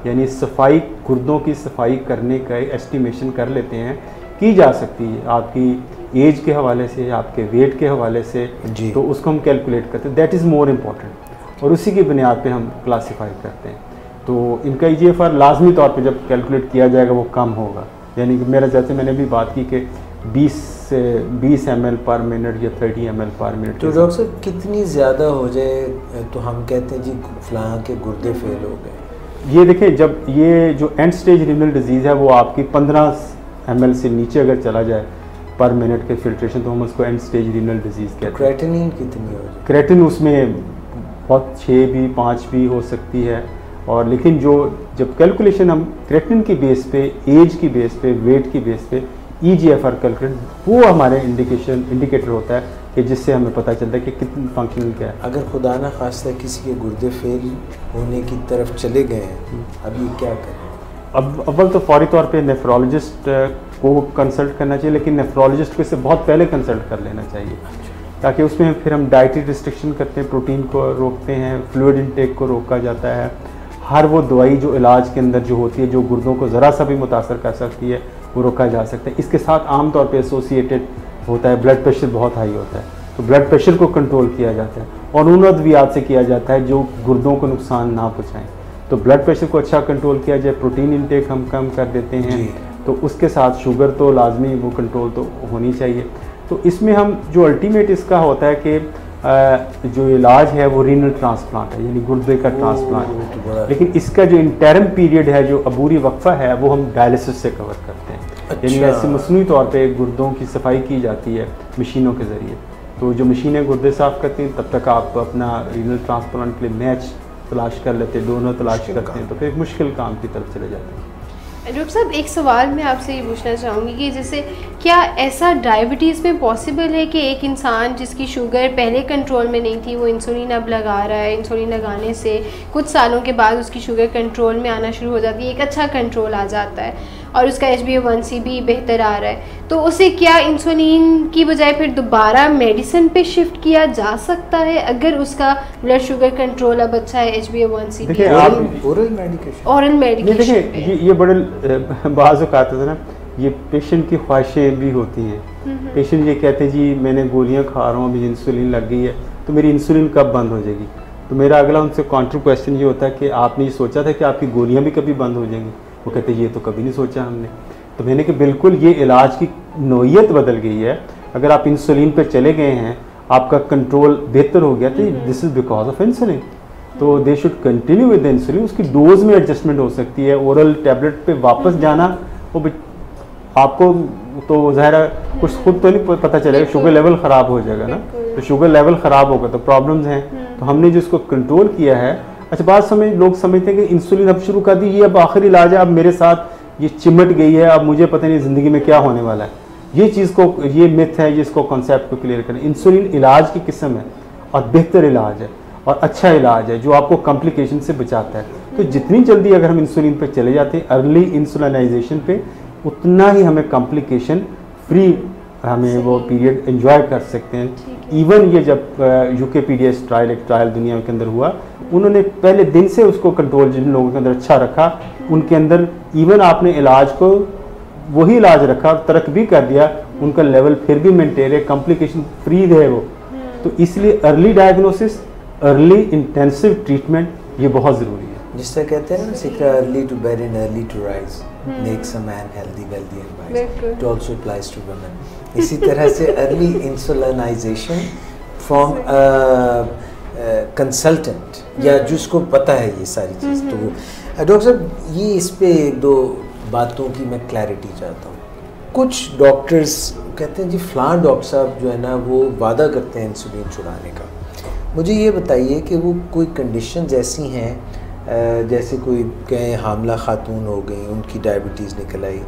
यानी सफाई, गुर्दों की सफाई करने का एस्टिमेशन कर लेते हैं, की जा सकती है आपकी एज के हवाले से, आपके वेट के हवाले से, तो उसको हम कैलकुलेट करते हैं। दैट इज़ मोर इम्पॉर्टेंट, और उसी की बुनियाद पे हम क्लासीफाई करते हैं। तो इनका EGFR लाजमी तौर पे जब कैलकुलेट किया जाएगा वो कम होगा। यानी कि मेरा, जैसे मैंने भी बात की कि 20 ml पर मिनट या 30 ml पर मिनट। तो डॉक्टर साहब कितनी ज़्यादा हो जाए तो हम कहते हैं जी फलां के गुर्दे फेल हो गए? ये देखें, जब ये जो एंड स्टेज रीनल डिजीज़ है वो आपकी 15 ml से नीचे अगर चला जाए पर मिनट के फिल्ट्रेशन, तो हम उसको एंड स्टेज रीनल डिजीज़ कहते हैं। क्रेटिनिन कितनी हो जाए? क्रेटिनिन उसमें बहुत 6 भी 5 भी हो सकती है। और लेकिन जब कैलकुलेशन हम क्रेटिनिन की बेस पे, एज की बेस पे, वेट की बेस पे EGFR कैलकुलेट, वो हमारे इंडिकेटर होता है कि जिससे हमें पता चलता है कि कितनी फंक्शनल क्या है। अगर खुदा ना खास्ता किसी के गुर्दे फेल होने की तरफ चले गए हैं, अब ये क्या करें? अब अव्वल तो फौरी तौर पे नेफ्रोलॉजिस्ट को कंसल्ट करना चाहिए, लेकिन नेफ्रोलॉजिस्ट को इससे बहुत पहले कंसल्ट कर लेना चाहिए, ताकि उसमें फिर हम डाइटरी रिस्ट्रिक्शन करते हैं, प्रोटीन को रोकते हैं, फ्लूइड इनटेक को रोका जाता है। हर वो दवाई जो इलाज के अंदर जो होती है, जो गुर्दों को ज़रा सा भी मुतासर कर सकती है, वो रोका जा सकता है। इसके साथ आम तौर पे एसोसिएटेड होता है ब्लड प्रेशर बहुत हाई होता है, तो ब्लड प्रेशर को कंट्रोल किया जाता है और उन अद्वियात से किया जाता है जो गुर्दों को नुकसान ना पहुँचाएँ। तो ब्लड प्रेशर को अच्छा कंट्रोल किया जाए, प्रोटीन इंटेक हम कम कर देते हैं, तो उसके साथ शुगर तो लाजमी वो कंट्रोल तो होनी चाहिए। तो इसमें हम जो अल्टीमेट इसका होता है कि जो इलाज है वो रीनल ट्रांसप्लांट है, यानी गुर्दे का ट्रांसप्लांट। लेकिन इसका जो इंटरम पीरियड है, जो अबूरी वक्फा है, वो हम डायलिसिस से कवर करते हैं। यानी ऐसे मसनूई तौर पे गुर्दों की सफाई की जाती है मशीनों के ज़रिए। तो जो मशीनें गुर्दे साफ़ करती हैं, तब तक आप अपना रीनल ट्रांसप्लांट के लिए मैच तलाश कर लेते हैं, दोनों तलाश करते हैं, तो फिर एक मुश्किल काम की तरफ चले जाते हैं। डॉक्टर साहब, एक सवाल मैं आपसे ये पूछना चाहूँगी कि जैसे क्या ऐसा डायबिटीज़ में पॉसिबल है कि एक इंसान जिसकी शुगर पहले कंट्रोल में नहीं थी, वो इंसुलिन अब लगा रहा है, इंसुलिन लगाने से कुछ सालों के बाद उसकी शुगर कंट्रोल में आना शुरू हो जाती है, एक अच्छा कंट्रोल आ जाता है और उसका HbA1c भी बेहतर आ रहा है, तो उसे क्या इंसुलिन की बजाय फिर दोबारा मेडिसिन पे शिफ्ट किया जा सकता है अगर उसका ब्लड शुगर कंट्रोल अब अच्छा है, HbA1c भी? ओरल मेडिकेशन देखिए ये बड़े बाज़ औक़ात है ना, ये पेशेंट की ख्वाहिशें भी होती हैं। पेशेंट ये कहते हैं जी मैंने गोलियां खा रहा हूँ, अभी इंसुलिन लग गई है, तो मेरी इंसुलिन कब बंद हो जाएगी? तो मेरा अगला उनसे काउंटर क्वेश्चन ये होता है कि आपने ये सोचा था कि आपकी गोलियां भी कभी बंद हो जाएंगी? वो कहते हैं ये तो कभी नहीं सोचा हमने। तो मैंने कि बिल्कुल ये इलाज की नौइयत बदल गई है। अगर आप इंसुलिन पे चले गए हैं, आपका कंट्रोल बेहतर हो गया, तो this is because of insulin. तो they should continue with the insulin. उसकी डोज में एडजस्टमेंट हो सकती है, ओरल टैबलेट पे वापस जाना वो आपको तो ज़ाहिर है कुछ खुद तो नहीं पता चलेगा, शुगर लेवल ख़राब हो जाएगा ना, तो शुगर लेवल ख़राब होगा तो प्रॉब्लम्स हैं। तो हमने जिसको कंट्रोल किया है, अच्छा बात लोग समझते हैं कि इंसुलिन अब शुरू कर दी, ये अब आखिरी इलाज है, अब मेरे साथ ये चिमट गई है, अब मुझे पता नहीं ज़िंदगी में क्या होने वाला है। ये चीज़ को, ये मिथ है, जिसको कॉन्सेप्ट को क्लियर करें। इंसुलिन इलाज की किस्म है और बेहतर इलाज है और अच्छा इलाज है जो आपको कॉम्प्लिकेशन से बचाता है। तो जितनी जल्दी अगर हम इंसुलिन पे चले जाते हैं, अर्ली इंसुलिनाइजेशन पे, उतना ही हमें कॉम्प्लिकेशन फ्री हमें वो पीरियड एंजॉय कर सकते हैं। इवन ये जब UKPDS ट्रायल, एक ट्रायल दुनिया के अंदर हुआ, उन्होंने पहले दिन से उसको कंट्रोल जिन लोगों के अंदर अच्छा रखा, उनके अंदर इवन आपने इलाज को वही इलाज रखा और तरक भी कर दिया, उनका लेवल फिर भी मेंटेन है, कॉम्प्लिकेशन फ्री है वो। तो इसलिए early diagnosis, early intensive treatment ये बहुत ज़रूरी है। जिस तरह कहते हैं ना, सिक्का early to bed and early to rise makes a man healthy, wealthy and wise. It also applies to women. इसी तरह से अर्ली इंसुलिनाइजेशन फ्रॉम कंसल्टेंट या जिसको पता है ये सारी चीज़। तो डॉक्टर साहब, ये इस पे एक दो बातों की मैं क्लैरिटी चाहता हूँ। कुछ डॉक्टर्स कहते हैं जी फ़लाँ डॉक्टर साहब जो है ना वो वादा करते हैं इंसुलिन छुड़ाने का। मुझे ये बताइए कि वो कोई कंडीशंस ऐसी हैं, जैसे कोई कहें हामला खातून हो गई, उनकी डायबिटीज़ निकल आई,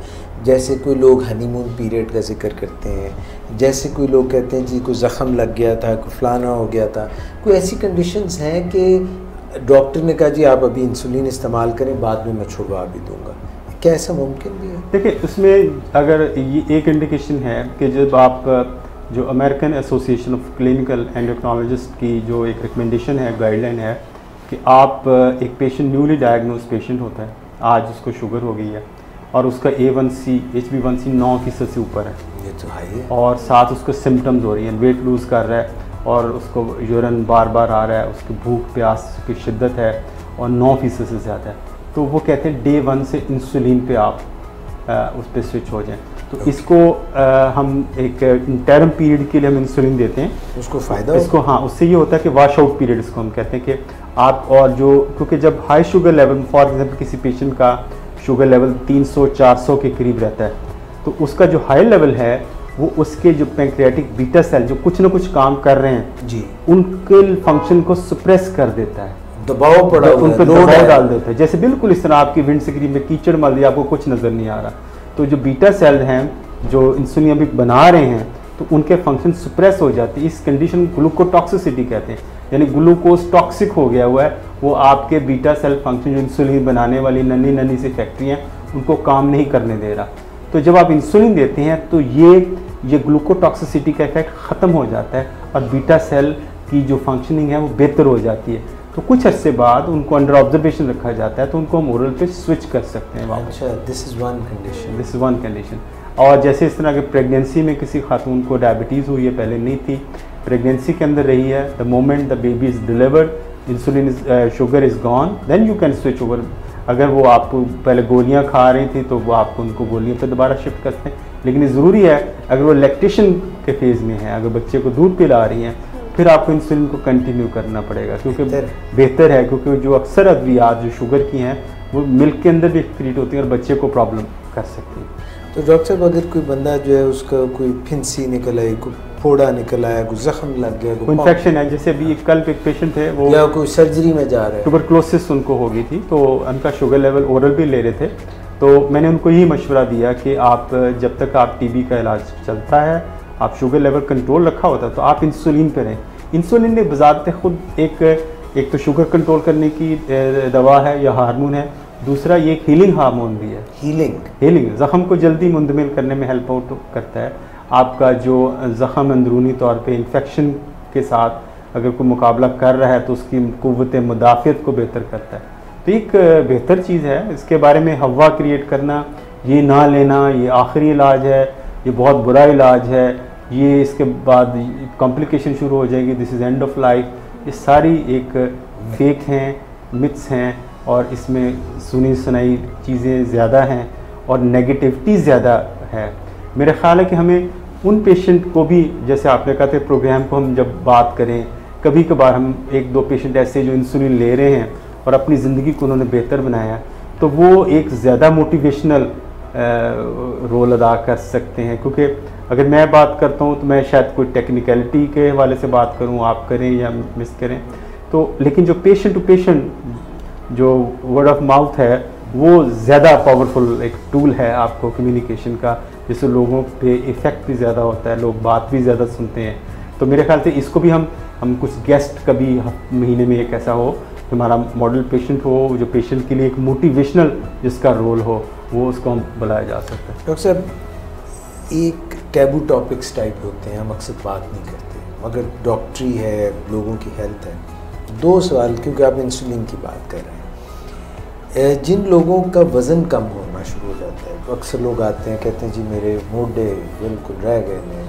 जैसे कोई लोग हनीमून पीरियड का जिक्र करते हैं, जैसे कोई लोग कहते हैं जी कोई ज़ख़म लग गया था, कोई फलाना हो गया था। कोई ऐसी कंडीशंस हैं कि डॉक्टर ने कहा जी आप अभी इंसुलिन इस्तेमाल करें, बाद में मैं छुड़वा भी दूँगा। क्या ऐसा मुमकिन भी है? देखिए, उसमें अगर ये एक इंडिकेशन है कि जब आप जो American association of clinical endocrinologist की जो एक रिकमेंडेशन है, गाइडलाइन है कि आप एक पेशेंट न्यूली डायग्नोज पेशेंट होता है, आज उसको शुगर हो गई है और उसका A1C HbA1c 9% से ऊपर है, ये तो हाई है, और साथ उसको सिम्टम्स हो रही हैं, वेट लूज़ कर रहा है और उसको यूरिन बार बार आ रहा है, उसकी भूख प्यास की शिद्दत है और 9% से ज़्यादा है, तो वो कहते हैं डे 1 से इंसुलिन पे आप उस पर स्विच हो जाएं। तो इसको हम एक इंटरम पीरियड के लिए हम इंसुलिन देते हैं। उसको फ़ायदा इसको हाँ, उससे ये होता है कि वॉश आउट पीरियड इसको हम कहते हैं कि आप, और जो क्योंकि जब high sugar level, for example किसी पेशेंट का शुगर लेवल 300-400 के करीब रहता है, तो उसका जो हाई लेवल है वो उसके जो पैंक्रियाटिक बीटा सेल जो कुछ ना कुछ काम कर रहे हैं जी, उनके फंक्शन को सप्रेस कर देता है, दबाव पड़ा हुआ उन पर दबाव डाल देता है। जैसे बिल्कुल इस तरह आपकी विंड स्क्रीन में कीचड़ मल दिया, आपको कुछ नज़र नहीं आ रहा, तो जो बीटा सेल हैं जो इंसुलिन अभी बना रहे हैं तो उनके फंक्शन सप्रेस हो जाते हैं। इस कंडीशन ग्लूकोटॉक्सिसिटी कहते हैं, यानी ग्लूकोज टॉक्सिक हो गया हुआ है, वो आपके बीटा सेल फंक्शन जो इंसुलिन बनाने वाली नन्ही नन्ही सी फैक्ट्री हैं उनको काम नहीं करने दे रहा। तो जब आप इंसुलिन देते हैं तो ये ग्लूकोटॉक्सिसिटी का इफेक्ट ख़त्म हो जाता है और बीटा सेल की जो फंक्शनिंग है वो बेहतर हो जाती है। तो कुछ अर्से बाद उनको अंडर ऑब्जर्वेशन रखा जाता है, तो उनको हम ओरल पे स्विच कर सकते हैं वापस। अच्छा, दिस इज़ वन कंडीशन। और जैसे इस तरह के प्रेगनेंसी में किसी खातून को डायबिटीज़ हुई है, पहले नहीं थी, प्रेगनेंसी के अंदर रही है, the moment the baby is delivered insulin sugar is gone, then you can switch over. अगर वो आप पहले गोलियां खा रही थी तो वो आपको उनको गोलियों पे दोबारा शिफ्ट करते हैं। लेकिन ये ज़रूरी है अगर वो लैक्टेशन के फेज़ में है, अगर बच्चे को दूध पिला रही हैं, फिर आपको इंसुलिन को कंटिन्यू करना पड़ेगा, क्योंकि बेहतर है, क्योंकि जो अक्सर अद्वियात जो शुगर की हैं वो मिल्क के अंदर भी एक्सक्रीट होती हैं और बच्चे को प्रॉब्लम कर सकती है। तो डॉक्टर साहब अगर कोई बंदा जो है उसका कोई फिंसी निकल आई, कोई फोड़ा निकल आया, कोई जख्म लग गया, कोई इन्फेक्शन है, जैसे अभी कल एक पेशेंट थे वो या कोई सर्जरी में जा रहा है, ट्यूबरक्लोसिस उनको हो गई थी, तो उनका शुगर लेवल ओरल भी ले रहे थे, तो मैंने उनको यही मशवरा दिया कि आप जब तक आप टीबी का इलाज चलता है, आप शुगर लेवल कंट्रोल रखा होता है तो आप इंसुलिन पे रहें। इंसुलिन ने बजाते खुद एक तो शुगर कंट्रोल करने की दवा है या हार्मोन है, दूसरा ये एक हीलिंग हार्मोन भी है। हीलिंग ज़ख़म को जल्दी मुंतमिल करने में हेल्प आउट करता है। आपका जो ज़ख़म अंदरूनी तौर पे इन्फेक्शन के साथ अगर कोई मुकाबला कर रहा है तो उसकी क़ुव्वत मुदाफ़ियत को बेहतर करता है। तो एक बेहतर चीज़ है, इसके बारे में हवा क्रिएट करना, ये ना लेना, ये आखिरी इलाज है, ये बहुत बुरा इलाज है, ये इसके बाद कॉम्प्लिकेशन शुरू हो जाएगी, this is end of life, ये सारी एक फेक हैं, मिथ्स हैं और इसमें सुनी सुनाई चीज़ें ज़्यादा हैं और नेगेटिविटी ज़्यादा है। मेरा ख़्याल है कि हमें उन पेशेंट को भी, जैसे आपने कहा था प्रोग्राम को हम जब बात करें, कभी कभार हम एक दो पेशेंट ऐसे जो इंसुलिन ले रहे हैं और अपनी ज़िंदगी को उन्होंने बेहतर बनाया, तो वो एक ज़्यादा मोटिवेशनल रोल अदा कर सकते हैं। क्योंकि अगर मैं बात करता हूँ तो मैं शायद कोई टेक्निकलिटी के हवाले से बात करूँ, आप करें या मिस करें, तो लेकिन जो पेशेंट टू पेशेंट जो वर्ड ऑफ माउथ है वो ज़्यादा पावरफुल एक टूल है आपको कम्युनिकेशन का, जिससे लोगों पे इफ़ेक्ट भी ज़्यादा होता है, लोग बात भी ज़्यादा सुनते हैं। तो मेरे ख्याल से इसको भी हम कुछ गेस्ट कभी महीने में एक ऐसा हो, हमारा मॉडल पेशेंट हो, जो पेशेंट के लिए एक मोटिवेशनल जिसका रोल हो, वो उसको हम बुलाया जा सकता है। डॉक्टर साहब, एक टैबू टॉपिक्स टाइप होते हैं, हम अक्सर बात नहीं करते, मगर डॉक्टरी है, लोगों की हेल्थ है। दो सवाल, क्योंकि आप इंसुलिन की बात कर रहे हैं, जिन लोगों का वज़न कम होना शुरू हो जाता है, तो अक्सर लोग आते हैं कहते हैं जी मेरे मोढे बिल्कुल रह गए हैं,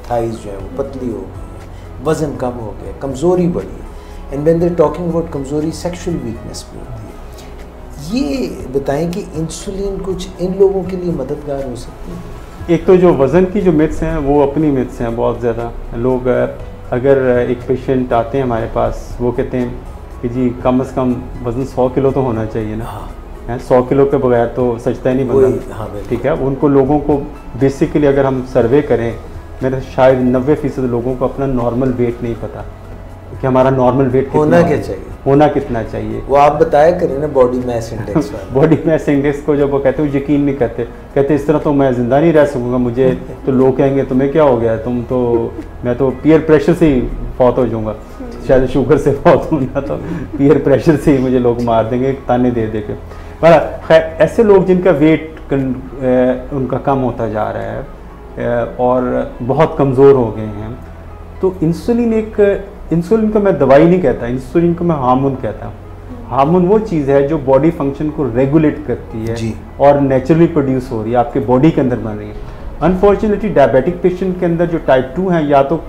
थाइज जो है वो पतली हो गई, वज़न कम हो गया, कमज़ोरी बढ़ी है, and when they talking about कमज़ोरी, सेक्शुअल वीकनेस भी होती है। ये बताएं कि इंसुलिन कुछ इन लोगों के लिए मददगार हो सकती है? एक तो जो वज़न की जो मिथ्स हैं वो अपनी मिथ्स हैं बहुत ज़्यादा। लोग अगर एक पेशेंट आते हैं हमारे पास, वो कहते हैं कि जी कम से कम वज़न 100 किलो तो होना चाहिए ना, हाँ 100 किलो के बगैर तो सजता ही नहीं बंदा। हाँ, ठीक है, उनको लोगों को बेसिकली अगर हम सर्वे करें, मेरे शायद 90% लोगों को अपना नॉर्मल वेट नहीं पता कि हमारा नॉर्मल वेट होना कितना चाहिए। वो आप बताया करें ना body mass index. Body mass index को जब वो कहते हैं वो यकीन नहीं करते, कहते इस तरह तो मैं ज़िंदा नहीं रह सकूँगा, मुझे तो लोग कहेंगे तुम्हें क्या हो गया, तुम तो, मैं तो पीयर प्रेशर से ही फौत हो जाऊँगा, शायद शुगर से फौत होना, तो पीयर प्रेशर से ही मुझे लोग मार देंगे ताने दे दे के। पर खैर ऐसे लोग जिनका वेट उनका कम होता जा रहा है और बहुत कमज़ोर हो गए हैं, तो इंसुलिन को मैं दवाई नहीं कहता, इंसुलिन को मैं हार्मोन कहता हूँ। हार्मोन वो चीज़ है जो बॉडी फंक्शन को रेगुलेट करती है जी। और नेचुरली प्रोड्यूस हो रही है, आपके बॉडी के अंदर बन रही है। अनफॉर्चुनेटली डायबिटिक पेशेंट के अंदर जो टाइप 2 है, या तो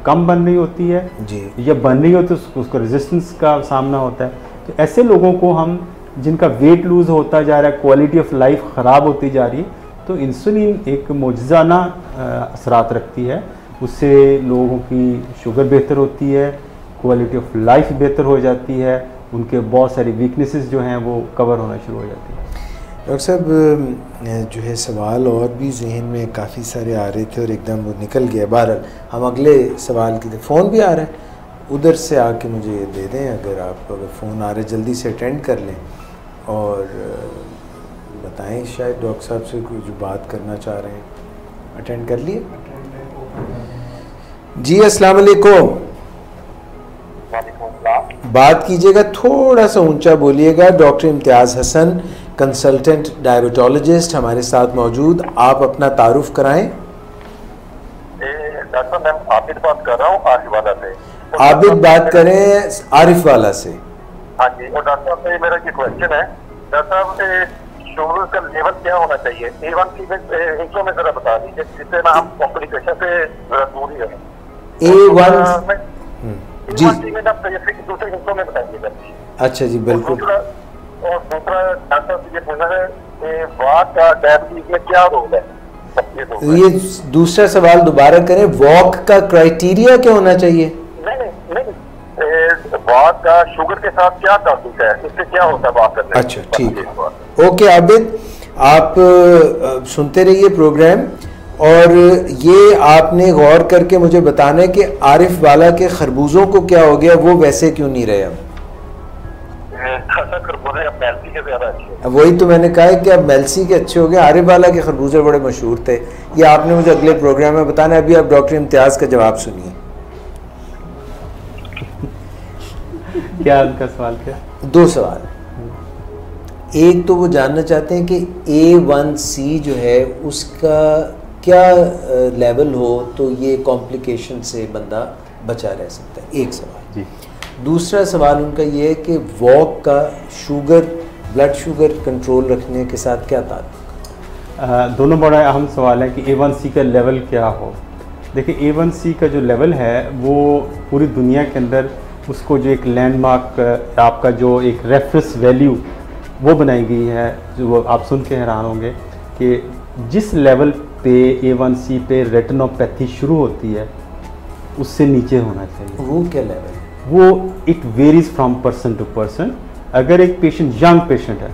कम बन रही होती है जी, या बन रही होती है उसको रेजिस्टेंस का सामना होता है। तो ऐसे लोगों को हम, जिनका वेट लूज़ होता जा रहा है, क्वालिटी ऑफ लाइफ ख़राब होती जा रही है, तो इंसुलिन एक मौजज़ाना असरात रखती है। उससे लोगों की शुगर बेहतर होती है, क्वालिटी ऑफ लाइफ बेहतर हो जाती है, उनके बहुत सारी वीकनेसेस जो हैं वो कवर होना शुरू हो जाती है। डॉक्टर साहब जो है सवाल और भी जहन में काफ़ी सारे आ रहे थे और एकदम वो निकल गया। बहरहाल हम अगले सवाल की, फ़ोन भी आ रहा है, उधर से आके मुझे दे दें, अगर फ़ोन आ रहे जल्दी से अटेंड कर लें और बताएं शायद डॉक्टर साहब से कोई जो बात करना चाह रहे हैं। अटेंड कर लिए जी। अस्सलाम वालेकुम। बात कीजिएगा, थोड़ा सा ऊंचा बोलिएगा। Doctor Imtiaz Hasan, consultant diabetologist हमारे साथ मौजूद, आप अपना तारुफ कराएं। डॉक्टर मैं आबिद बात कर रहा हूँ आरिफ वाला से। आबिद बात करें आरिफ वाला से। हाँ जी, और डॉक्टर साहब से मेरा ये क्वेश्चन है, डॉक्टर साहब शुगर का लेवल क्या होना चाहिए, A1C में हिस्सों में जरा बता दीजिए, जिससे ना हम कॉम्प्लिकेशन से जरा दूर ही रहें। जी। में ना दूसरे हिस्सों में बताएंगे सर। अच्छा जी, बिल्कुल। और दूसरा डॉक्टर से ये पूछना है कि वॉक का डायबिटीज में क्या रोल है? ये दूसरा सवाल दोबारा करें, वॉक का क्राइटेरिया क्या होना चाहिए? नहीं, वॉक का शुगर के साथ क्या ताल्लुक है, इससे क्या होता है वॉक करने? अच्छा, ठीक है। ओके आबिद, आप सुनते रहिए प्रोग्राम, और ये आपने गौर करके मुझे बताना है कि आरिफ वाला के खरबूजों को क्या हो गया, वो वैसे क्यों नहीं रहे? वही तो मैंने कहा है कि अब मेलसी के अच्छे हो गए, आरिफ वाला के खरबूजे बड़े मशहूर थे। ये आपने मुझे अगले प्रोग्राम में बताना है। अभी आप डॉक्टर इम्तियाज़ का जवाब सुनिए। क्या उनका सवाल क्या? दो सवाल। एक तो वो जानना चाहते हैं कि A1C जो है उसका क्या लेवल हो तो ये कॉम्प्लिकेशन से बंदा बचा रह सकता है, एक सवाल जी। दूसरा सवाल उनका ये है कि वॉक का शुगर, ब्लड शुगर कंट्रोल रखने के साथ क्या ताल्लुक? दोनों बड़ा अहम सवाल है कि A1C का लेवल क्या हो। देखिए A1C का जो लेवल है वो पूरी दुनिया के अंदर उसको जो एक लैंडमार्क, आपका जो एक रेफरेंस वैल्यू वो बनाई गई है, जो आप सुन के हैरान होंगे कि जिस लेवल पे A1C पे रेटिनोपैथी शुरू होती है उससे नीचे होना चाहिए। वो क्या लेवल है? वो it varies from person to person. अगर एक पेशेंट यंग पेशेंट है,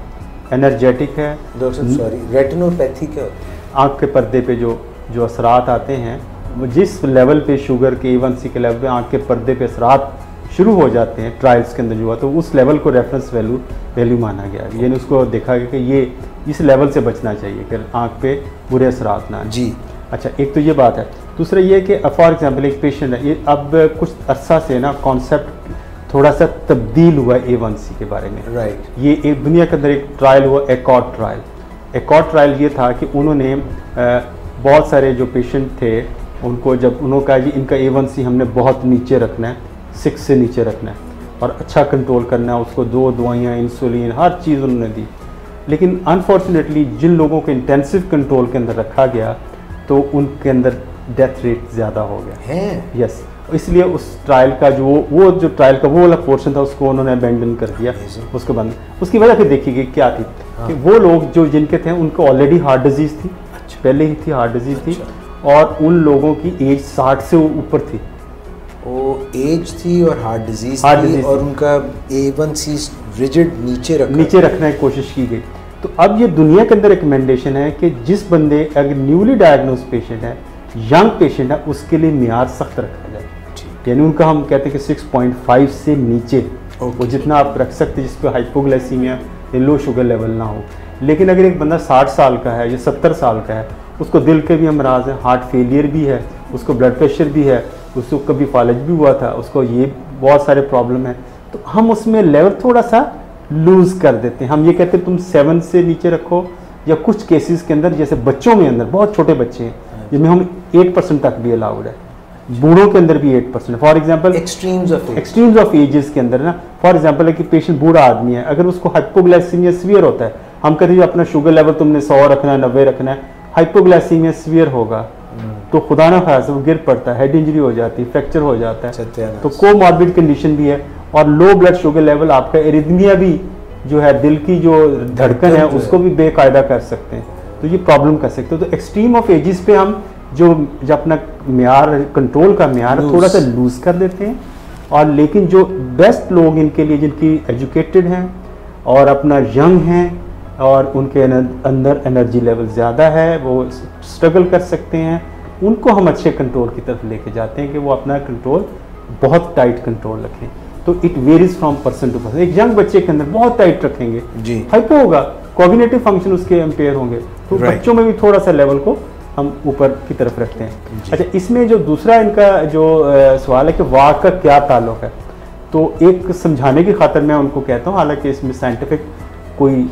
एनर्जेटिक है, सॉरी, रेटिनोपैथी क्या होती है? आँख के पर्दे पे जो असरात आते हैं, वो जिस लेवल पे शुगर के A1C के लेवल पे आँख के पर्दे पे असरात शुरू हो जाते हैं ट्रायल्स के अंदर जो हुआ, तो उस लेवल को रेफरेंस वैल्यू माना गया। यानी उसको देखा गया कि ये इस लेवल से बचना चाहिए कि आँख पे बुरे असरात ना जी। अच्छा, एक तो ये बात है। दूसरा ये कि फॉर एग्जांपल एक पेशेंट है, ये अब कुछ अरसा से ना कॉन्सेप्ट थोड़ा सा तब्दील हुआ है A1C के बारे में। राइट। ये एक दुनिया के अंदर एक ट्रायल हुआ, एकॉर्ड ट्रायल। एकॉर्ड ट्रायल ये था कि उन्होंने बहुत सारे जो पेशेंट थे उनको, जब उन्होंने कहा जी इनका A1C हमने बहुत नीचे रखना है, 6 से नीचे रखना है और अच्छा कंट्रोल करना है, उसको 2 दवाइयाँ, इंसुलिन, हर चीज़ उन्होंने दी। लेकिन अनफॉर्चुनेटली जिन लोगों को इंटेंसिव कंट्रोल के अंदर रखा गया तो उनके अंदर डेथ रेट ज़्यादा हो गया है। यस, इसलिए उस ट्रायल का वो जो ट्रायल का वो वाला पोर्शन था उसको उन्होंने अबेंडन कर दिया, उसको बंद। उसकी वजह फिर देखी गई क्या थी कि वो लोग जो जिनके थे उनको ऑलरेडी हार्ट डिजीज़ थी, पहले ही थी हार्ट डिजीज़ थी, और उन लोगों की एज 60 से ऊपर थी। वो एज थी और हार्ट डिजीज़ थी और उनका A1C रिजिड नीचे रखने की कोशिश की गई। तो अब ये दुनिया के अंदर रिकमेंडेशन है कि जिस बंदे अगर न्यूली डायग्नोज पेशेंट है, यंग पेशेंट है, उसके लिए मियार सख्त रखा जाए। यानी उनका हम कहते हैं कि 6.5 से नीचे वो जितना आप रख सकते हैं जिस पर हाइपोग्लाइसीमिया या लो शुगर लेवल ना हो। लेकिन अगर एक बंदा 60 साल का है या 70 साल का है, उसको दिल के भी अमराज है, हार्ट फेलियर भी है, उसको ब्लड प्रेशर भी है, उसको कभी फालज भी हुआ था, उसको ये बहुत सारे प्रॉब्लम है, तो हम उसमें लेवल थोड़ा सा लूज़ कर देते हैं। हम ये कहते हैं तुम 7 से नीचे रखो, या कुछ केसेस के अंदर जैसे बच्चों में अंदर बहुत छोटे बच्चे हैं जिनमें हम 8% तक भी अलाउड है, बूढ़ों के अंदर भी 8%। For example extremes of ages के अंदर ना, फॉर एग्जांपल है कि पेशेंट बूढ़ा आदमी है, अगर उसको हाइपोग्लाइसीमिया सीवियर होता है, हम कहते हैं अपना शुगर लेवल तुमने 100 रखना है, 90 रखना है, हाइपोग्लाइसीमिया सीवियर होगा तो खुदा ना खासा वो गिर पड़ता है, हेड इंजरी हो जाती है, फ्रैक्चर हो जाता है, तो कोमॉर्बिड कंडीशन भी है। और लो ब्लड शुगर लेवल आपका एरिथमिया भी जो है, दिल की जो धड़कन है उसको भी बेकायदा कर सकते हैं, तो ये प्रॉब्लम कर सकते हैं। तो एक्सट्रीम ऑफ एजिस पे हम जो अपना म्यार, कंट्रोल का म्यार थोड़ा सा लूज कर देते हैं। और लेकिन जो बेस्ट लोग इनके लिए जिनकी एजुकेटेड हैं और अपना यंग हैं और उनके अंदर एनर्जी लेवल ज़्यादा है, वो स्ट्रगल कर सकते हैं, उनको हम अच्छे कंट्रोल की तरफ लेके जाते हैं कि वो अपना कंट्रोल बहुत टाइट कंट्रोल रखें। तो it varies from person to person. एक यंग बच्चे के अंदर बहुत टाइट रखेंगे जी, हाइपो होगा, कॉग्निटिव फंक्शन उसके इम्पेयर होंगे, तो बच्चों में भी थोड़ा सा लेवल को हम ऊपर की तरफ रखते हैं। अच्छा, इसमें जो दूसरा इनका जो सवाल है कि वाक का क्या ताल्लुक है, तो एक समझाने की खातिर मैं उनको कहता हूँ, हालांकि इसमें साइंटिफिक कोई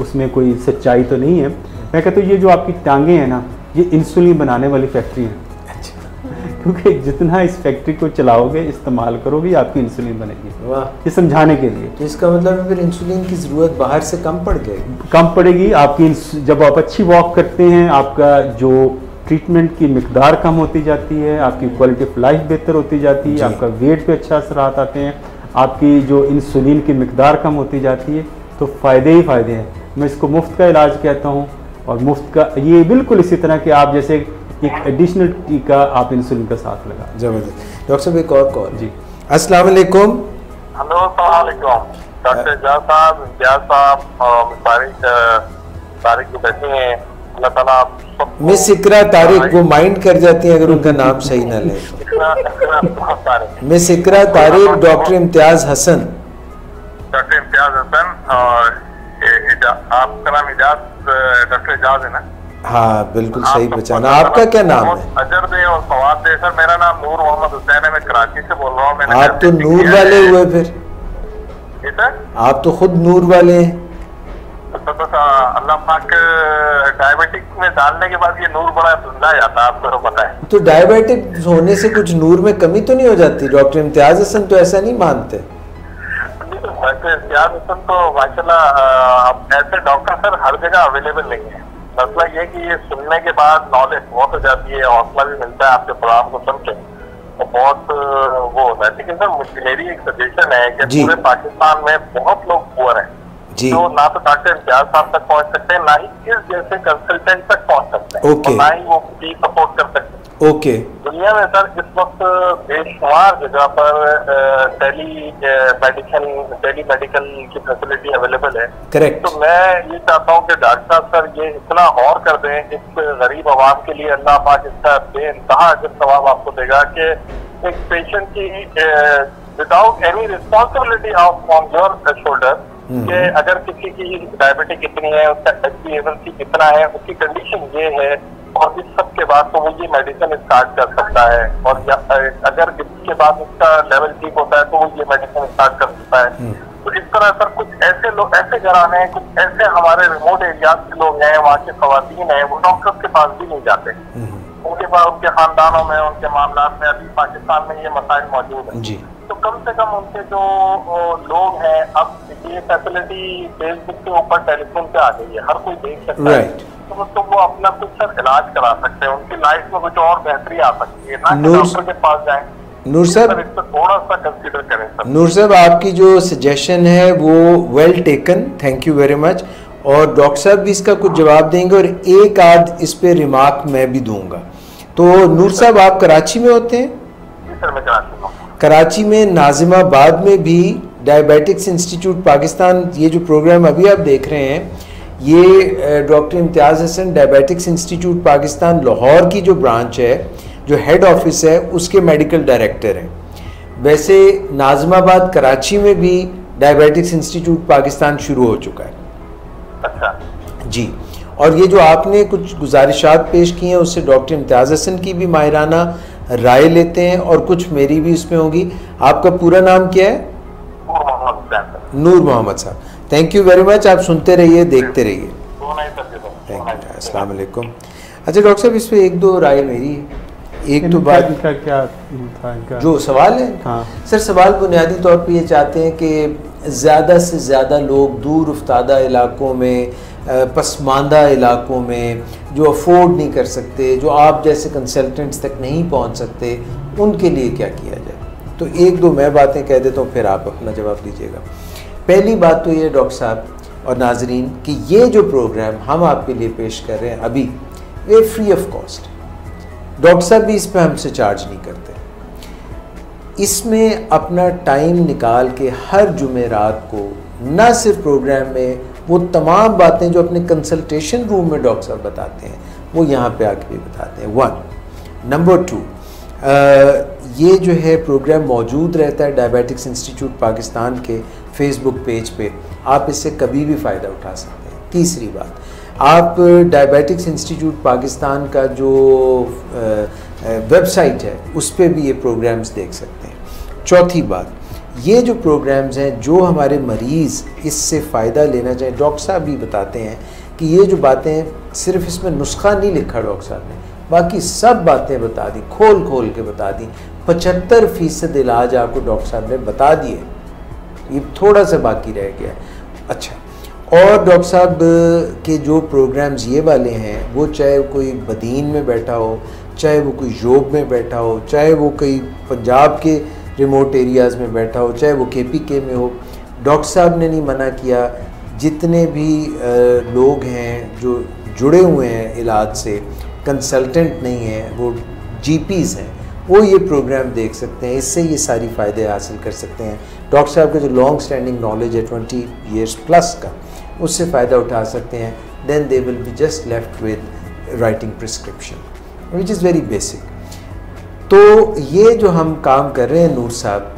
उसमें कोई सच्चाई तो नहीं है, मैं कहता हूँ ये जो आपकी टांगे हैं ना, ये इंसुलिन बनाने वाली फैक्ट्री है। क्योंकि जितना इस फैक्ट्री को चलाओगे, इस्तेमाल करोगे, आपकी इंसुलिन बनेगी। वाह, ये समझाने के लिए। तो इसका मतलब फिर इंसुलिन की ज़रूरत बाहर से कम पड़ जाएगी? कम पड़ेगी आपकी। जब आप अच्छी वॉक करते हैं, आपका जो ट्रीटमेंट की मिकदार कम होती जाती है, आपकी क्वालिटी ऑफ लाइफ बेहतर होती जाती है, आपका वेट पे अच्छा असरात आते हैं, आपकी जो इंसुलिन की मिकदार कम होती जाती है। तो फ़ायदे ही फ़ायदे हैं। मैं इसको मुफ्त का इलाज कहता हूँ। और मुफ्त का ये बिल्कुल इसी तरह कि आप जैसे एक एडिशनल टीका आप इंसुलिन का साथ लगा। ज़बरदस्त। डॉक्टर साहब एक और कॉल। जी अस्सलाम वालेकुम। हेलो अस्सलाम वालेकुम डॉक्टर इजाज़ साहब, इम्तियाज़ साहब और तारिक जो बैठे हैं, अल्लाह ताला आप सबको। मिस इकरा तारिक वो माइंड कर जाती हैं अगर उनका नाम सही ना ले। मिस इकरा तारिक, डॉक्टर इम्तियाज़ हसन। डॉक्टर इम्तियाज़ हसन और आपका नाम डॉक्टर इजाज़ है ना? हाँ बिल्कुल सही पहचाना। आपका क्या नाम है? अजर दे और फवाद दे। सर मेरा नाम नूर मोहम्मद हुसैन है, मैं कराची से बोल रहा हूँ। आप तो नूर वाले हुए फिर। जी सर, आप तो खुद नूर वाले हैं। तो अल्लाह पाक डायबिटिक में डालने के बाद ये नूर बड़ा धुंधला जाता है, आपको पता है। तो डायबिटिक होने से कुछ नूर में कमी तो नहीं हो जाती? डॉक्टर इम्तियाज़ हसन तो ऐसा नहीं मानते। डॉक्टर इम्तियाज़ हसन तो माशाल्लाह ऐसे डॉक्टर सर हर जगह अवेलेबल नहीं है। मसला ये कि ये सुनने के बाद नॉलेज बहुत हो जाती है, हौसला भी मिलता है आपके प्रोग्राम को सुन के, तो बहुत वो होता है। लेकिन सर मेरी एक सजेशन है कि पूरे पाकिस्तान में बहुत लोग पुअर हैं जो ना तो डॉक्टर इम्तियाज़ साहब तक पहुंच सकते हैं, ना ही इस जैसे कंसल्टेंट तक पहुंच सकते हैं, और ना ही वो फ्री सपोर्ट कर सकते हैं। दुनिया में सर इस वक्त बेशुमार जगह पर टेली मेडिकल की फैसिलिटी अवेलेबल है। करेक्ट। तो मैं ये चाहता हूँ कि डॉक्टर साहब सर ये इतना और कर दें इस गरीब आवाम के लिए, अल्लाह पाक इसका बेइंतहा अजर सवाब आपको देगा कि एक पेशेंट की without any responsibility on your shoulder कि अगर किसी की डायबिटिक कितनी है, उसका HbA1c कितना है, उसकी कंडीशन ये है, और इस सब के बाद तो वो ये मेडिसिन स्टार्ट कर सकता है। और अगर इसके बाद उसका लेवल ठीक होता है तो वो ये मेडिसिन स्टार्ट कर सकता है। तो इस तरह सर कुछ ऐसे लोग, ऐसे घराने हैं, कुछ ऐसे हमारे रिमोट एरियाज के लोग हैं, वहाँ के खवातीन हैं, वो डॉक्टर्स के पास भी नहीं जाते। उनके पास, उनके खानदानों में, उनके मामलात में अभी पाकिस्तान में ये मसाइल मौजूद है। तो कम से कम उनके जो लोग हैं, अब ये फैसिलिटी फेसबुक के ऊपर टेलीफोन पे आ गई है, हर कोई देख सकता है, तो वो अपना कुछ सर इलाज करा सकते हैं, उनकी लाइफ में कुछ और बेहतरी आ सकती है, ना कि डॉक्टर के पास जाएं। नूर साहब, इस पर थोड़ा सा कंसीडर करें सर। नूर साहब, आपकी जो सजेशन है वो well taken, thank you very much. और डॉक्टर साहब भी इसका कुछ जवाब देंगे और एक आध इस पे रिमार्क मैं भी दूंगा। तो नूर साहब, आप कराची में होते हैं? जी सर, मैं कराची में हूं। कराची में नाजिमाबाद में भी डायबिटिक्स इंस्टीट्यूट पाकिस्तान, ये जो प्रोग्राम अभी आप देख रहे हैं, ये doctor Imtiaz Hasan diabetics institute Pakistan Lahore की जो ब्रांच है, जो हेड ऑफिस है, उसके मेडिकल डायरेक्टर हैं। वैसे नाजिमाबाद कराची में भी डायबिटिक्स इंस्टीट्यूट पाकिस्तान शुरू हो चुका है। अच्छा जी। और ये जो आपने कुछ गुजारिशात पेश की हैं, उससे डॉक्टर इम्तियाज़ हसन की भी माहिराना राय लेते हैं और कुछ मेरी भी इसमें होगी। आपका पूरा नाम क्या है? नूर मोहम्मद साहब, थैंक यू वेरी मच। आप सुनते रहिए, देखते रहिए। थैंक यू, अस्सलाम वालेकुम। अच्छा डॉक्टर साहब, इस पर एक दो राय मेरी है। एक तो बात इनका क्या था, इनका जो सवाल है, हाँ सर, सवाल बुनियादी तौर पे ये चाहते हैं कि ज़्यादा से ज़्यादा लोग दूर उफ्तादा इलाकों में, पसमानदा इलाकों में, जो अफोर्ड नहीं कर सकते, जो आप जैसे कंसल्टेंट्स तक नहीं पहुंच सकते, उनके लिए क्या किया जाए? तो एक दो मैं बातें कह देता हूँ, फिर आप अपना जवाब दीजिएगा। पहली बात तो ये डॉक्टर साहब और नाजरीन कि ये जो प्रोग्राम हम आपके लिए पेश कर रहे हैं अभी, ये फ्री ऑफ कॉस्ट। डॉक्टर साहब भी इस पर हमसे चार्ज नहीं करते। इसमें अपना टाइम निकाल के हर जुमेरात को न सिर्फ प्रोग्राम में वो तमाम बातें जो अपने कंसल्टेशन रूम में डॉक्टर साहब बताते हैं, वो यहाँ पे आके भी बताते हैं। 1 नंबर 2, ये जो है प्रोग्राम मौजूद रहता है डायबिटिक्स इंस्टीट्यूट पाकिस्तान के फेसबुक पेज पे, आप इससे कभी भी फ़ायदा उठा सकते हैं। तीसरी बात, आप डायबिटिक्स इंस्टीट्यूट पाकिस्तान का जो वेबसाइट है उस पर भी ये प्रोग्राम्स देख सकते हैं। चौथी बात, ये जो प्रोग्राम्स हैं, जो हमारे मरीज़ इससे फ़ायदा लेना चाहिए, डॉक्टर साहब भी बताते हैं कि ये जो बातें, सिर्फ इसमें नुस्खा नहीं लिखा डॉक्टर साहब ने, बाकी सब बातें बता दी, खोल खोल के बता दी। 75% इलाज आपको डॉक्टर साहब ने बता दिए, ये थोड़ा सा बाकी रह गया। अच्छा, और डॉक्टर साहब के जो प्रोग्राम्स ये वाले हैं, वो चाहे कोई बदीन में बैठा हो, चाहे वो कोई जोब में बैठा हो, चाहे वो कोई पंजाब के रिमोट एरियाज़ में बैठा हो, चाहे वो KPK में हो, डॉक्टर साहब ने नहीं मना किया। जितने भी लोग हैं जो जुड़े हुए हैं इलाज से, कंसल्टेंट नहीं हैं, वो GPs हैं, वो ये प्रोग्राम देख सकते हैं। इससे ये सारी फ़ायदे हासिल कर सकते हैं। डॉक्टर साहब का जो लॉन्ग स्टैंडिंग नॉलेज है 20 years प्लस का, उससे फ़ायदा उठा सकते हैं। Then they will be just left with writing prescription which is very basic. तो ये जो हम काम कर रहे हैं नूर साहब,